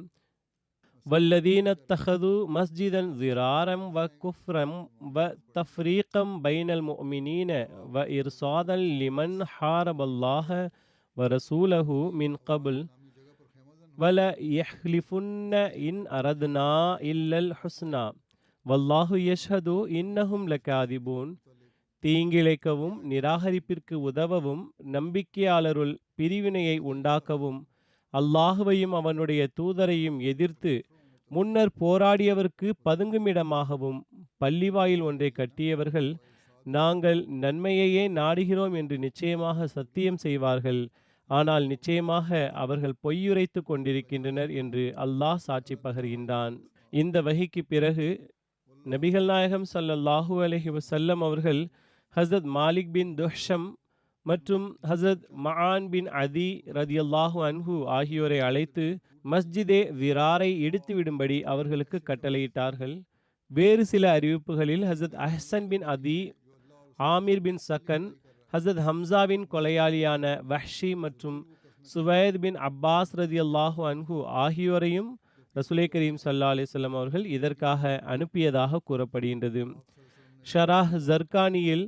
வல்லதீன தஹது மஸ்ஜிதன் ஸிராரம் வ குஃப்ரம் வ தஃப்ரீகம் பைனல் முஃமினீன வ இர்சாதன் லிமன் ஹாரபல்லாஹ வ ரசூலஹு மின் கபுல் வல யஹ்லிஃபுன்ன இன் அரத்னா இல்லல் ஹுஸ்னா வல்லாஹு யஷ்ஹது இன்னஹும் லகாதிபூன். தீங்கிழைக்கவும் நிராகரிப்பிற்கு உதவவும் நம்பிக்கையாளருள் பிரிவினையை உண்டாக்கவும் அல்லாஹுவையும் அவனுடைய தூதரையும் எதிர்த்து முன்னர் போராடியவருக்கு பதுங்குமிடமாகவும் பள்ளிவாயில் ஒன்றை கட்டியவர்கள் நாங்கள் நன்மையையே நாடுகிறோம் என்று நிச்சயமாக சத்தியம் செய்வார்கள். ஆனால் நிச்சயமாக அவர்கள் பொய்யுரைத்து கொண்டிருக்கின்றனர் என்று அல்லாஹ் சாட்சி பகர்கின்றான். இந்த வஹிக்கு பிறகு நபிகள் நாயகம் ஸல்லல்லாஹு அலைஹி வஸல்லம் அவர்கள் ஹஸரத் மாலிக் பின் துஹ்ஷம் மற்றும் ஹஸரத் மஆன் பின் அதி ரதியல்லாஹு அன்ஹு ஆகியோரை அழைத்து மஸ்ஜிதே விராரை இடித்துவிடும்படி அவர்களுக்கு கட்டளையிட்டார்கள். வேறு சில அறிவிப்புகளில் ஹஸரத் அஹ்சன் பின் அதி, ஆமிர் பின் சக்கன், ஹஸரத் ஹம்சாவின் கொலையாளியான வஹ்ஷி மற்றும் சுவைத் பின் அப்பாஸ் ரதியல்லாஹு அன்ஹு ஆகியோரையும் ரசூலே கரீம் ஸல்லல்லாஹு அலைஹி வஸல்லம் அவர்கள் இதற்காக அனுப்பியதாக கூறப்படுகின்றது. ஷராஹ் ஜர்கானியில்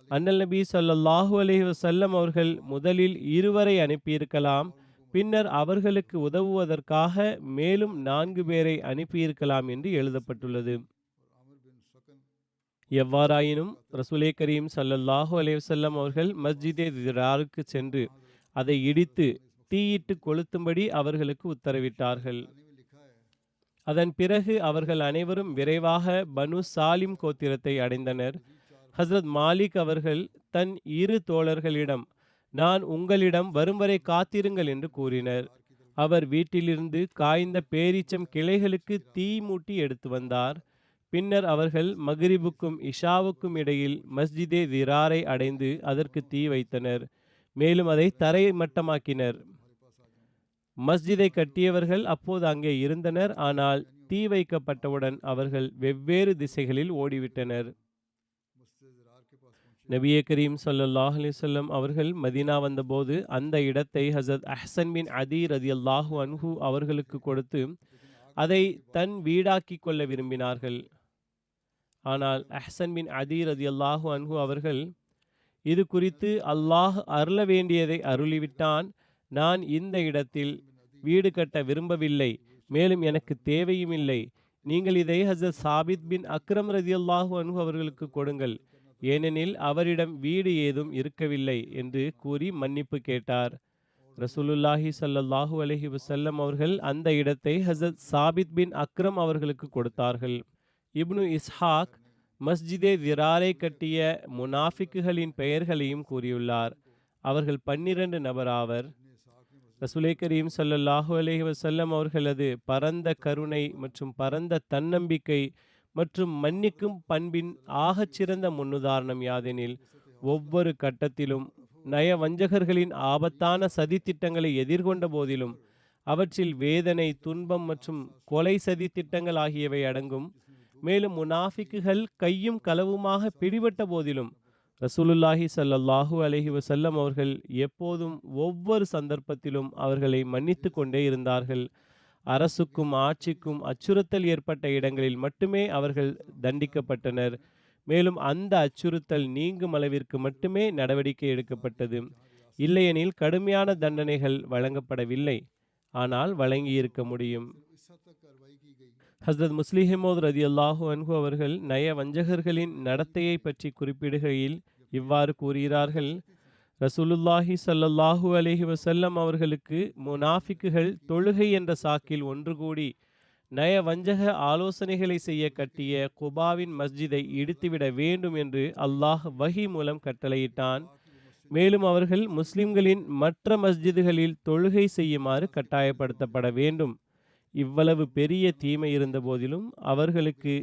அன்னல் நபி ஸல்லல்லாஹு அலைஹி வஸல்லம் அவர்கள் முதலில் 2 பேரை அனுப்பியிருக்கலாம், பின்னர் அவர்களுக்கு உதவுவதற்காக மேலும் 4 பேரை அனுப்பியிருக்கலாம் என்று எழுதப்பட்டுள்ளது. எவ்வாறாயினும் ரசூலே கரீம் ஸல்லல்லாஹு அலைஹி வஸல்லம் அவர்கள் மஸ்ஜிதே திராருக்கு சென்று அதை இடித்து தீயிட்டு கொளுத்தும்படி அவர்களுக்கு உத்தரவிட்டார்கள். அதன் பிறகு அவர்கள் அனைவரும் விரைவாக பனு சாலிம் கோத்திரத்தை அடைந்தனர். ஹஸ்ரத் மாலிக் அவர்கள் தன் 2 தோழர்களிடம், நான் உங்களிடம் வரும் வரை காத்திருங்கள் என்று கூறினர். அவர் வீட்டிலிருந்து காய்ந்த பேரீச்சம் கிளைகளுக்கு தீ மூட்டி எடுத்து வந்தார். பின்னர் அவர்கள் மக்ரிபுக்கும் இஷாவுக்கும் இடையில் மஸ்ஜிதே திராரை அடைந்து அதற்கு தீ வைத்தனர். மேலும் அதை தரை மட்டமாக்கினர். மஸ்ஜிதை கட்டியவர்கள் அப்போது அங்கே இருந்தனர். ஆனால் தீ வைக்கப்பட்டவுடன் அவர்கள் வெவ்வேறு திசைகளில் ஓடிவிட்டனர். நபியே கரீம் ஸல்லல்லாஹு அலைஹி வஸல்லம் அவர்கள் மதீனா வந்தபோது அந்த இடத்தை ஹஸரத் அஹ்சன் பின் அதி ரதியல்லாஹு அன்ஹு அவர்களுக்கு கொடுத்து அதை தன் வீடாக்கி கொள்ள விரும்பினார்கள். ஆனால் அஹ்சன் பின் அதி ரதியல்லாஹு அன்ஹு அவர்கள், இது குறித்து அல்லாஹ் அருள வேண்டியதை அருளிவிட்டான். நான் இந்த இடத்தில் வீடு கட்ட விரும்பவில்லை, மேலும் எனக்கு தேவையும் இல்லை. நீங்கள் இதை ஹஸரத் சாபித் பின் அக்ரம் ரதியல்லாஹு அன்ஹு அவர்களுக்கு கொடுங்கள், ஏனெனில் அவரிடம் வீடு ஏதும் இருக்கவில்லை என்று கூறி மன்னிப்பு கேட்டார். ரசூலுல்லாஹி ஸல்லல்லாஹு அலைஹி வஸல்லம் அவர்கள் அந்த இடத்தை ஹஸரத் சாபித் பின் அக்ரம் அவர்களுக்கு கொடுத்தார்கள். இப்னு இஸ்ஹாக் மஸ்ஜிதே திராரை கட்டிய முனாஃபிக்குகளின் பெயர்களையும் கூறியுள்ளார். அவர்கள் 12 நபர் ஆவர். ரசூலே கரீம் ஸல்லல்லாஹு அலைஹி வஸல்லம் அவர்களது பரந்த கருணை மற்றும் பரந்த தன்னம்பிக்கை மற்றும் மன்னிக்கும் பண்பின் ஆகச்சிறந்த முன்னுதாரணம் யாதெனில், ஒவ்வொரு கட்டத்திலும் நயவஞ்சகர்களின் ஆபத்தான சதித்திட்டங்களை எதிர்கொண்ட போதிலும் அவற்றில் வேதனை, துன்பம் மற்றும் கொலை சதி திட்டங்கள் ஆகியவை அடங்கும். மேலும் முனாஃபிக்குகள் கையும் களவுமாக பிடிபட்ட போதிலும் ரசூலுல்லாஹி ஸல்லல்லாஹு அலைஹி வஸல்லம் அவர்கள் எப்போதும் ஒவ்வொரு சந்தர்ப்பத்திலும் அவர்களை மன்னித்து கொண்டே இருந்தார்கள். அரசுக்கும் ஆட்சிக்கும் அச்சுறுத்தல் ஏற்பட்ட இடங்களில் மட்டுமே அவர்கள் தண்டிக்கப்பட்டனர். மேலும் அந்த அச்சுறுத்தல் நீங்கும் அளவிற்கு மட்டுமே நடவடிக்கை எடுக்கப்பட்டது. இல்லையெனில் கடுமையான தண்டனைகள் வழங்கப்படவில்லை, ஆனால் வழங்கியிருக்க முடியும். ஹஸ்ரத் முஸ்லிஹமோத் ரதியல்லாஹு அன்ஹு அவர்கள் நய வஞ்சகர்களின் நடத்தையை பற்றி குறிப்பிடுகையில் இவ்வாறு கூறுகிறார்கள்: ரசூலுல்லாஹி ஸல்லல்லாஹு அலைஹி வஸல்லம் அவர்களுக்கு முனாஃபிக்குகள் தொழுகை என்ற சாக்கில் ஒன்று கூடி நய வஞ்சக ஆலோசனைகளை செய்ய கட்டிய குபாவின் மஸ்ஜிதை இடித்துவிட வேண்டும் என்று அல்லாஹ் வஹி மூலம் கட்டளையிட்டான். மேலும் அவர்கள் முஸ்லிம்களின் மற்ற மஸ்ஜிதுகளில் தொழுகை செய்யுமாறு கட்டாயப்படுத்தப்பட வேண்டும். இவ்வளவு பெரிய தீமை இருந்த போதிலும் அவர்களுக்கு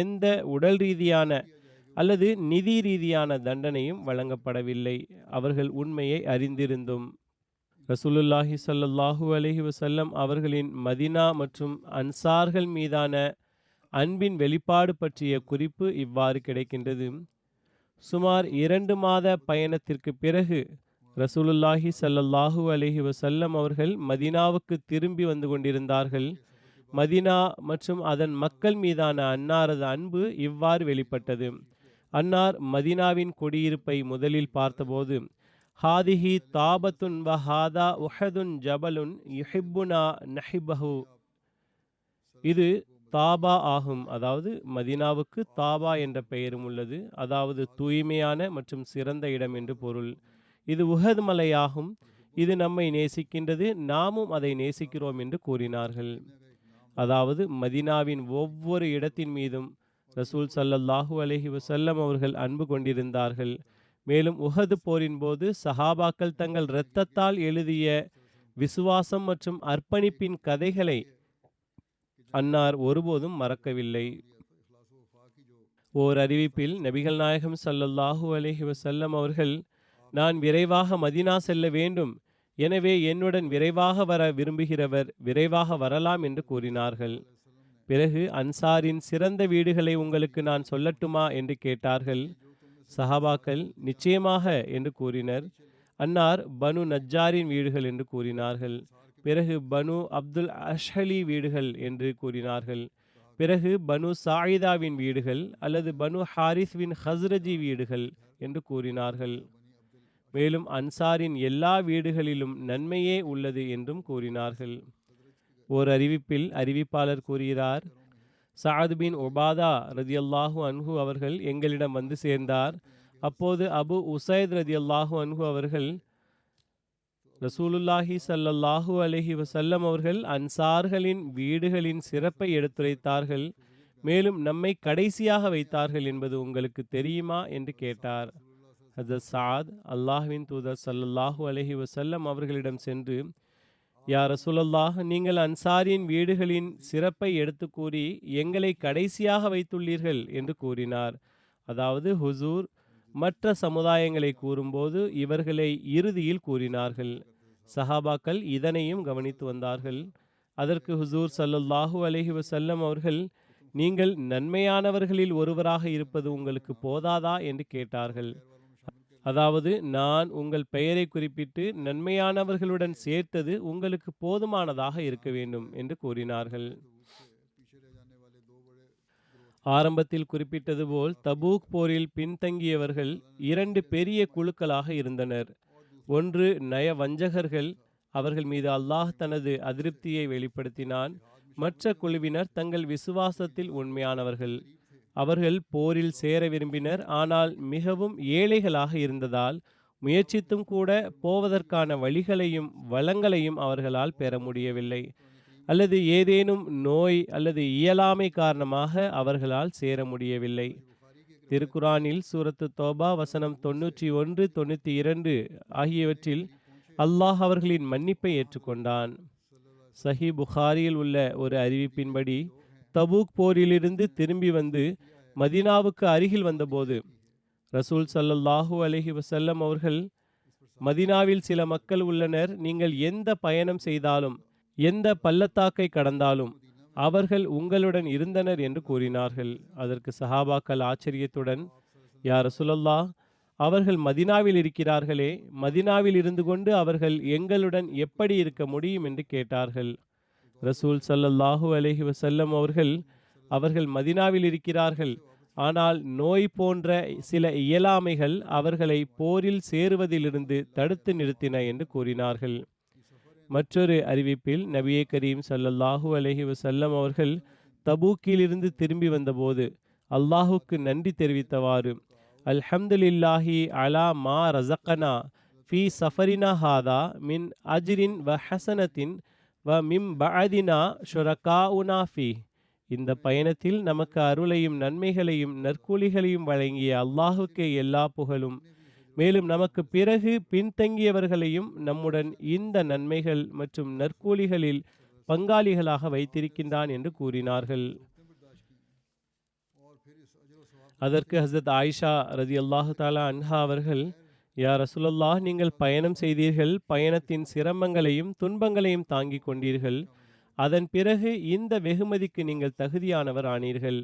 எந்த உடல் ரீதியான அல்லது நிதி ரீதியான தண்டனையும் வழங்கப்படவில்லை. அவர்கள் உண்மையை அறிந்திருந்தும். ரசூலுல்லாஹி ஸல்லல்லாஹு அலைஹி வஸல்லம் அவர்களின் மதினா மற்றும் அன்சார்கள் மீதான அன்பின் வெளிப்பாடு பற்றிய குறிப்பு இவ்வாறு கிடைக்கின்றது. சுமார் 2 மாத பயணத்திற்கு பிறகு ரசூலுல்லாஹி ஸல்லல்லாஹு அலைஹி வஸல்லம் அவர்கள் மதினாவுக்கு திரும்பி வந்து கொண்டிருந்தார்கள். மதினா மற்றும் அதன் மக்கள் மீதான அன்னாரது அன்பு இவ்வாறு வெளிப்பட்டது. அன்னார் மதினாவின் குடியிருப்பை முதலில் பார்த்தபோது, ஹாதிஹி தாபத்துன் வ ஹாதா உஹதுன் ஜபலுன் யுஹிப்புனா நஹிபஹு, இது தாபா ஆகும். அதாவது மதினாவுக்கு தாபா என்ற பெயரும் உள்ளது, அதாவது தூய்மையான மற்றும் சிறந்த இடம் என்று பொருள். இது உஹத் மலையாகும். இது நம்மை நேசிக்கின்றது, நாமும் அதை நேசிக்கிறோம் என்று கூறினார்கள். அதாவது மதினாவின் ஒவ்வொரு இடத்தின் மீதும் ரசூல் ஸல்லல்லாஹு அலைஹி வஸல்லம் அவர்கள் அன்பு கொண்டிருந்தார்கள். மேலும் உஹது போரின் போது சஹாபாக்கள் தங்கள் இரத்தத்தால் எழுதிய விசுவாசம் மற்றும் அர்ப்பணிப்பின் கதைகளை அன்னார் ஒருபோதும் மறக்கவில்லை. ஓர் அறிவிப்பில் நபிகள் நாயகம் ஸல்லல்லாஹு அலைஹி வஸல்லம் அவர்கள், நான் விரைவாக மதினா செல்ல வேண்டும், எனவே என்னுடன் விரைவாக வர விரும்புகிறவர் விரைவாக வரலாம் என்று கூறினார்கள். பிறகு அன்சாரின் சிறந்த வீடுகளை உங்களுக்கு நான் சொல்லட்டுமா என்று கேட்டார்கள். சஹாபாக்கள் நிச்சயமாக என்று கூறினர். அன்னார் பனு நஜ்ஜாரின் வீடுகள் என்று கூறினார்கள். பிறகு பனு அப்துல் அஷ்ஹலி வீடுகள் என்று கூறினார்கள். பிறகு பனு சாயிதாவின் வீடுகள் அல்லது பனு ஹாரிஸ்வின் ஹஸ்ரஜி வீடுகள் என்று கூறினார்கள். மேலும் அன்சாரின் எல்லா வீடுகளிலும் நன்மையே உள்ளது என்றும் கூறினார்கள். ஓர் அறிவிப்பில் அறிவிப்பாளர் கூறுகிறார், சஅத் பின் உபாதா ரதியல்லாஹு அன்ஹு அவர்கள் எங்களிடம் வந்து சேர்ந்தார். அப்போது அபு உசைத் ரதியல்லாஹு அன்ஹு அவர்கள், ரசூலுல்லாஹி ஸல்லல்லாஹு அலைஹி வஸல்லம் அவர்கள் அன்சார்களின் வீடுகளின் சிறப்பை எடுத்துரைத்தார்கள், மேலும் நம்மை கடைசியாக வைத்தார்கள் என்பது உங்களுக்கு தெரியுமா என்று கேட்டார். ஹஜ்ரத் சஅத் அல்லாஹ்வின் தூதர் ஸல்லல்லாஹு அலைஹி வஸல்லம் அவர்களிடம் சென்று, யா ரசூலல்லாஹ், நீங்கள் அன்சாரின் வீடுகளின் சிறப்பை எடுத்து கூறி எங்களை கடைசியாக வைத்துள்ளீர்கள் என்று கூறினார். அதாவது ஹுசூர் மற்ற சமுதாயங்களை கூறும்போது இவர்களை இறுதியில் கூறினார்கள். சஹாபாக்கள் இதனையும் கவனித்து வந்தார்கள். அதற்கு ஹுசூர் ஸல்லல்லாஹு அலைஹி வஸல்லம் அவர்கள், நீங்கள் நன்மையானவர்களில் ஒருவராக இருப்பது உங்களுக்கு போதாதா என்று கேட்டார்கள். அதாவது நான் உங்கள் பெயரை குறிப்பிட்டு நன்மையானவர்களுடன் சேர்த்தது உங்களுக்கு போதுமானதாக இருக்க வேண்டும் என்று கூறினார்கள். ஆரம்பத்தில் குறிப்பிட்டது போல் தபூக் போரில் பின்தங்கியவர்கள் 2 பெரிய குழுக்களாக இருந்தனர். ஒன்று நய வஞ்சகர்கள், அவர்கள் மீது அல்லாஹ் தனது அதிருப்தியை வெளிப்படுத்தினான். மற்ற குழுவினர் தங்கள் விசுவாசத்தில் உண்மையானவர்கள். அவர்கள் போரில் சேர விரும்பினர், ஆனால் மிகவும் ஏழைகளாக இருந்ததால் முயற்சித்தும் கூட போவதற்கான வழிகளையும் வளங்களையும் அவர்களால் பெற முடியவில்லை, அல்லது ஏதேனும் நோய் அல்லது இயலாமை காரணமாக அவர்களால் சேர முடியவில்லை. திருக்குரானில் சூரத்து தௌபா வசனம் 91, 92 ஆகியவற்றில் அல்லாஹ் அவர்களின் மன்னிப்பை ஏற்றுக்கொண்டான். சஹி புகாரியில் உள்ள ஒரு அறிவிப்பின்படி, தபூக் போரிலிருந்து திரும்பி வந்து மதினாவுக்கு அருகில் வந்தபோது ரசூல் ஸல்லல்லாஹு அலைஹி வஸல்லம் அவர்கள் மதினாவில் சில மக்கள் உள்ளனர், நீங்கள் எந்த பயணம் செய்தாலும் எந்த பள்ளத்தாக்கை கடந்தாலும் அவர்கள் உங்களுடன் இருந்தனர் என்று கூறினார்கள். அதற்கு சஹாபாக்கள் ஆச்சரியத்துடன், யா ரசூலல்லாஹ், அவர்கள் மதினாவில் இருக்கிறார்களே, மதினாவில் இருந்து கொண்டு அவர்கள் எங்களுடன் எப்படி இருக்க முடியும் என்று கேட்டார்கள். ரசூல் ஸல்லல்லாஹு அலைஹி வஸல்லம் அவர்கள் மதினாவில் இருக்கிறார்கள், ஆனால் நோய் போன்ற சில இயலாமைகள் அவர்களை போரில் சேருவதிலிருந்து தடுத்து நிறுத்தின என்று கூறினார்கள். மற்றொரு அறிவிப்பில் நபியே கரீம் ஸல்லல்லாஹு அலைஹி வஸல்லம் அவர்கள் தபூக்கிலிருந்து திரும்பி வந்தபோது அல்லாஹுக்கு நன்றி தெரிவித்தவாறு, அல்ஹம்துலில்லாஹி அலா மா ரஸகனா ஃபி சஃபரினா ஹாதா மின் அஜ்ரின் வ ஹசனத்தின் வ மிம் பஅதினா ஷுரகாஉனா ஃபீ, இந்த பயணத்தில் நமக்கு அருளையும் நன்மைகளையும் நற்கூலிகளையும் வழங்கிய அல்லாஹுக்கே எல்லா புகழும், மேலும் நமக்கு பிறகு பின்தங்கியவர்களையும் நம்முடன் இந்த நன்மைகள் மற்றும் நற்கூலிகளில் பங்காளிகளாக வைத்திருக்கின்றான் என்று கூறினார்கள். அதற்கு ஹசரத் ஆயிஷா ரதியல்லாஹு தஆலா அன்ஹா அவர்கள், யா ரசூலல்லாஹ், நீங்கள் பயணம் செய்தீர்கள், பயணத்தின் சிரமங்களையும் துன்பங்களையும் தாங்கிக் கொண்டீர்கள், அதன் பிறகு இந்த வெகுமதிக்கு நீங்கள் தகுதியானவர் ஆனீர்கள்.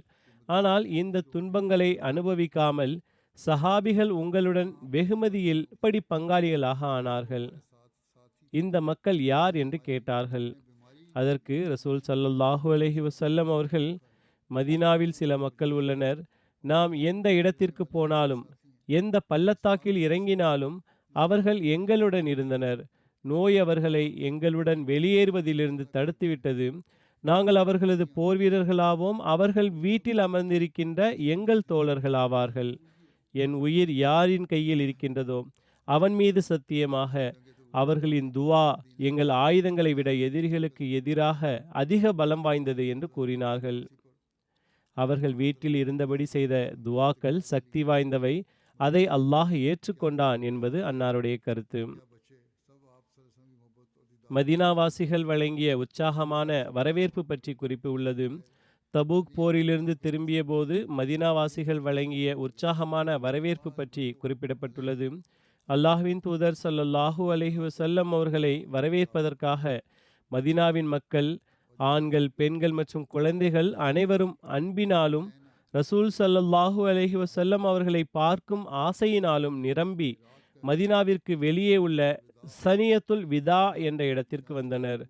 ஆனால் இந்த துன்பங்களை அனுபவிக்காமல் சஹாபிகள் உங்களுடன் வெகுமதியில் எப்படி பங்காளிகளாக ஆனார்கள்? இந்த மக்கள் யார் என்று கேட்டார்கள். அதற்கு ரசூல் ஸல்லல்லாஹு அலைஹி வஸல்லம் அவர்கள், மதீனாவில் சில மக்கள் உள்ளனர், நாம் எந்த இடத்திற்கு போனாலும் எந்த பள்ளத்தாக்கில் இறங்கினாலும் அவர்கள் எங்களுடன் இருந்தனர். நோய் அவர்களை எங்களுடன் வெளியேறுவதிலிருந்து தடுத்துவிட்டது. நாங்கள் அவர்களது போர் வீரர்களாவோம், அவர்கள் வீட்டில் அமர்ந்திருக்கின்ற எங்கள் தோழர்களாவார்கள். என் உயிர் யாரின் கையில் இருக்கின்றதோ அவன் மீது சத்தியமாக அவர்களின் துவா எங்கள் ஆயுதங்களை விட எதிரிகளுக்கு எதிராக அதிக பலம் வாய்ந்தது என்று கூறினார்கள். அவர்கள் வீட்டில் இருந்தபடி செய்த துவாக்கள் சக்தி வாய்ந்தவை, அதை அல்லாஹ் ஏற்றுக்கொண்டான் என்பது அன்னாருடைய கருத்து. மதீனாவாசிகள் வழங்கிய உற்சாகமான வரவேற்பு பற்றி குறிப்பு உள்ளது. தபூக் போரிலிருந்து திரும்பிய போது மதீனாவாசிகள் வழங்கிய உற்சாகமான வரவேற்பு பற்றி குறிப்பிடப்பட்டுள்ளது. அல்லாஹ்வின் தூதர் ஸல்லல்லாஹு அலைஹி வஸல்லம் அவர்களை வரவேற்பதற்காக மதீனாவின் மக்கள், ஆண்கள், பெண்கள் மற்றும் குழந்தைகள் அனைவரும் அன்பினாலும் ரசூல் ஸல்லல்லாஹு அலைஹி வஸல்லம் அவர்களை பார்க்கும் ஆசையினாலும் நிரம்பி மதீனாவிற்கு வெளியே உள்ள சனியத்துல் விதா என்ற இடத்திற்கு வந்தனர்.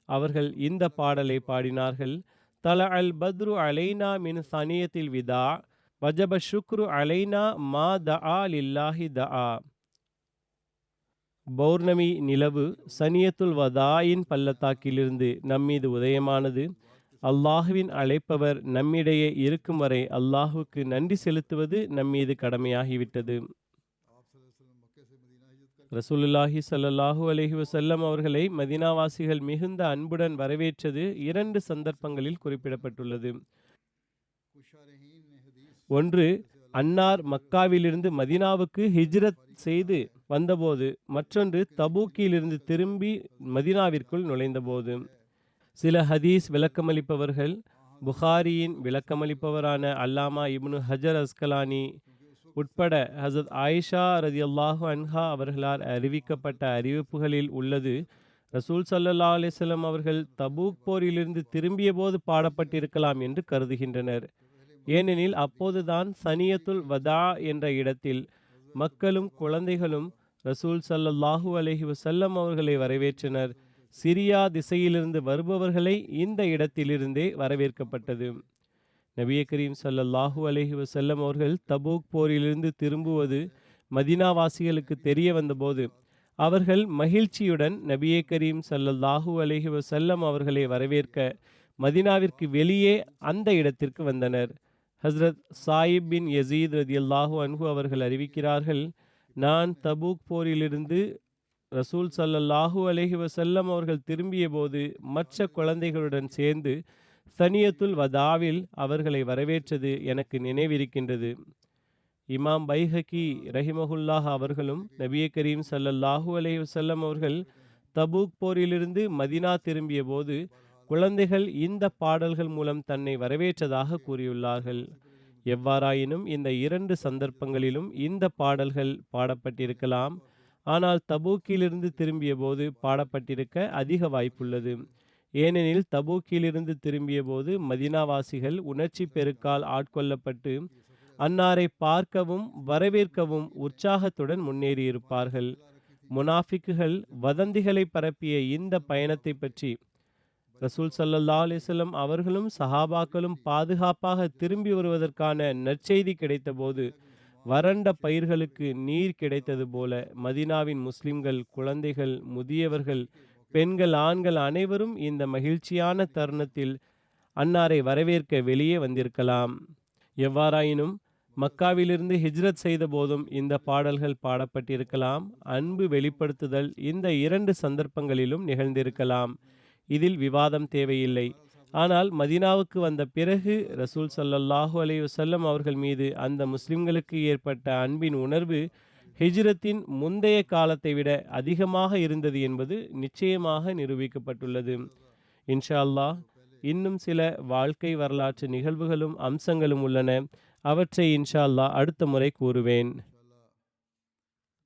அவர்கள் இந்த பாடலை பாடினார்கள். தல அல் பத்ரு அலைனா மின் சனியத்தில் விதா வஜப ஷுக்ரு அலைனா மா தஆ லில்லாஹி தஆ. பௌர்ணமி நிலவு சனியத்துல் வதாயின் பள்ளத்தாக்கிலிருந்து நம்மீது உதயமானது. அல்லாஹுவின் அழைப்பவர் நம்மிடையே இருக்கும் வரை அல்லாஹுக்கு நன்றி செலுத்துவது நம்மீது கடமையாகிவிட்டது. ரசூலுல்லாஹி ஸல்லல்லாஹு அலைஹி வஸல்லம் அவர்களை மதீனாவாசிகள் மிகுந்த அன்புடன் வரவேற்றது 2 சந்தர்ப்பங்களில் குறிப்பிடப்பட்டுள்ளது. ஒன்று, அன்னார் மக்காவிலிருந்து மதீனாவுக்கு ஹிஜ்ரத் செய்து வந்தபோது, மற்றொன்று தபூக்கிலிருந்து திரும்பி மதீனாவிற்குள் நுழைந்தபோது. சில ஹதீஸ் விளக்கமளிப்பவர்கள், புகாரியின் விளக்கமளிப்பவரான அல்லாமா இப்னு ஹஜர் அஸ்கலானி உட்பட ஹசரத் ஆயிஷா ரதியல்லாஹு அன்ஹா அவர்களால் அறிவிக்கப்பட்ட அறிவிப்புகளில் உள்ளது, ரசூல் ஸல்லல்லாஹு அலைஹி வஸல்லம் அவர்கள் தபூக் போரிலிருந்து திரும்பிய போது பாடப்பட்டிருக்கலாம் என்று கருதுகின்றனர். ஏனெனில் அப்போதுதான் சனியத்துல் வதா என்ற இடத்தில் மக்களும் குழந்தைகளும் ரசூல் ஸல்லல்லாஹு அலைஹி வஸல்லம் அவர்களை வரவேற்றனர். சிரியா திசையிலிருந்து வருபவர்களை இந்த இடத்திலிருந்தே வரவேற்கப்பட்டது. நபியே கரீம் ஸல்லல்லாஹு அலைஹி வஸல்லம் அவர்கள் தபூக் போரிலிருந்து திரும்புவது மதீனாவாசிகளுக்கு தெரிய வந்தபோது அவர்கள் மகிழ்ச்சியுடன் நபியே கரீம் ஸல்லல்லாஹு அலைஹி வஸல்லம் அவர்களை வரவேற்க மதீனாவிற்கு வெளியே அந்த இடத்திற்கு வந்தனர். ஹஸ்ரத் சாயிப் பின் யசீத் ரதியல்லாஹு அன்ஹு அவர்கள் அறிவிக்கிறார்கள், நான் தபூக் போரிலிருந்து ரசூல் ஸல்லல்லாஹு அலைஹி வஸல்லம் அவர்கள் திரும்பிய போது மற்ற குழந்தைகளுடன் சேர்ந்து சனியத்துல் வதாவில் அவர்களை வரவேற்றது எனக்கு நினைவிருக்கின்றது. இமாம் பைஹகி ரஹிமஹுல்லாஹ் அவர்களும் நபியே கரீம் ஸல்லல்லாஹு அலைஹி வஸல்லம் அவர்கள் தபூக் போரிலிருந்து மதீனா திரும்பிய போது குழந்தைகள் இந்த பாடல்கள் மூலம் தன்னை வரவேற்றதாக கூறியுள்ளார்கள். எவ்வாறாயினும் இந்த 2 சந்தர்ப்பங்களிலும் இந்த பாடல்கள் பாடப்பட்டிருக்கலாம். ஆனால் தபூக்கிலிருந்து திரும்பிய போது பாடப்பட்டிருக்க அதிக வாய்ப்புள்ளது. ஏனெனில் தபூக்கிலிருந்து திரும்பிய போது மதினாவாசிகள் உணர்ச்சி பெருக்கால் ஆட்கொள்ளப்பட்டு அன்னாரை பார்க்கவும் வரவேற்கவும் உற்சாகத்துடன் முன்னேறியிருப்பார்கள். முனாஃபிக்குகள் வதந்திகளை பரப்பிய இந்த பயணத்தை பற்றி ரசூல் ஸல்லல்லாஹு அலைஹி வஸல்லம் அவர்களும் சஹாபாக்களும் பாதுகாப்பாக திரும்பி வருவதற்கான நற்செய்தி கிடைத்தபோது வறண்ட பயிர்களுக்கு நீர் கிடைத்தது போல மதீனாவின் முஸ்லிம்கள், குழந்தைகள், முதியவர்கள், பெண்கள், ஆண்கள் அனைவரும் இந்த மகிழ்ச்சியான தருணத்தில் அன்னாரை வரவேற்க வெளியே வந்திருக்கலாம். எவ்வாறாயினும் மக்காவிலிருந்து ஹிஜ்ரத் செய்த போதும் இந்த பாடல்கள் பாடப்பட்டிருக்கலாம். அன்பு வெளிப்படுத்துதல் இந்த 2 சந்தர்ப்பங்களிலும் நிகழ்ந்திருக்கலாம். இதில் விவாதம் தேவையில்லை. ஆனால் மதீனாவுக்கு வந்த பிறகு ரசூல் ஸல்லல்லாஹு அலைஹி வஸல்லம் அவர்கள் மீது அந்த முஸ்லிம்களுக்கு ஏற்பட்ட அன்பின் உணர்வு ஹிஜ்ரத்தின் முந்தைய காலத்தை விட அதிகமாக இருந்தது என்பது நிச்சயமாக நிரூபிக்கப்பட்டுள்ளது. இன்ஷா அல்லாஹ் இன்னும் சில வாழ்க்கை வரலாற்று நிகழ்வுகளும் அம்சங்களும் உள்ளன. அவற்றை இன்ஷா அல்லாஹ் அடுத்த முறை கூறுவேன்.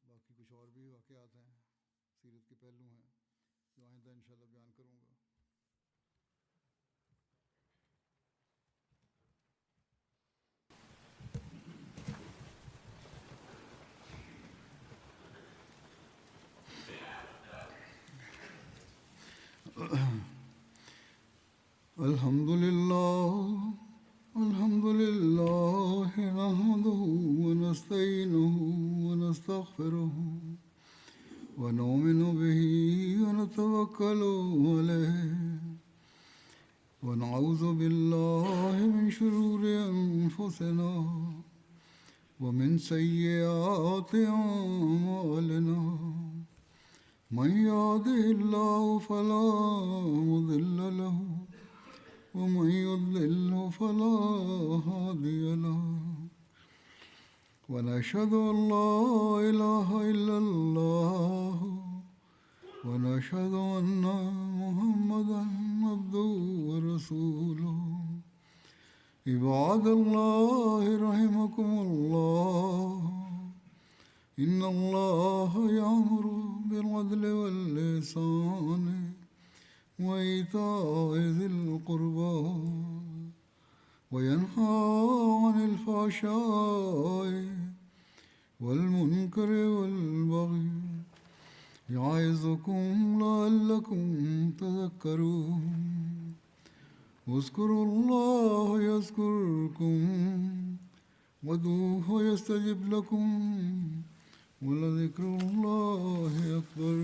बाकी कुछ और भी वाक़यात हैं, सीरत के पहलू हैं जो आइंदा इंशाअल्लाह बयान करूँगा. الحمد لله نحمده ونستعينه ونستغفره ونؤمن به ونتوكل عليه ونعوذ بالله من شرور أنفسنا ومن سيئات أعمالنا من يهده الله فلا مضل له ومن يضلل فلا هادي له ونشهد أن لا إله إلا الله ونشهد أن محمدا عبده ورسوله. عباد الله رحمكم الله إن الله يأمر بالعدل والإحسان وإيتاء ذي القربى وينهى عن الفحشاء والمنكر والبغي يعظكم لعلكم تذكرون. اذكروا الله يذكركم وادعوه يستجب لكم ولذكر الله أكبر.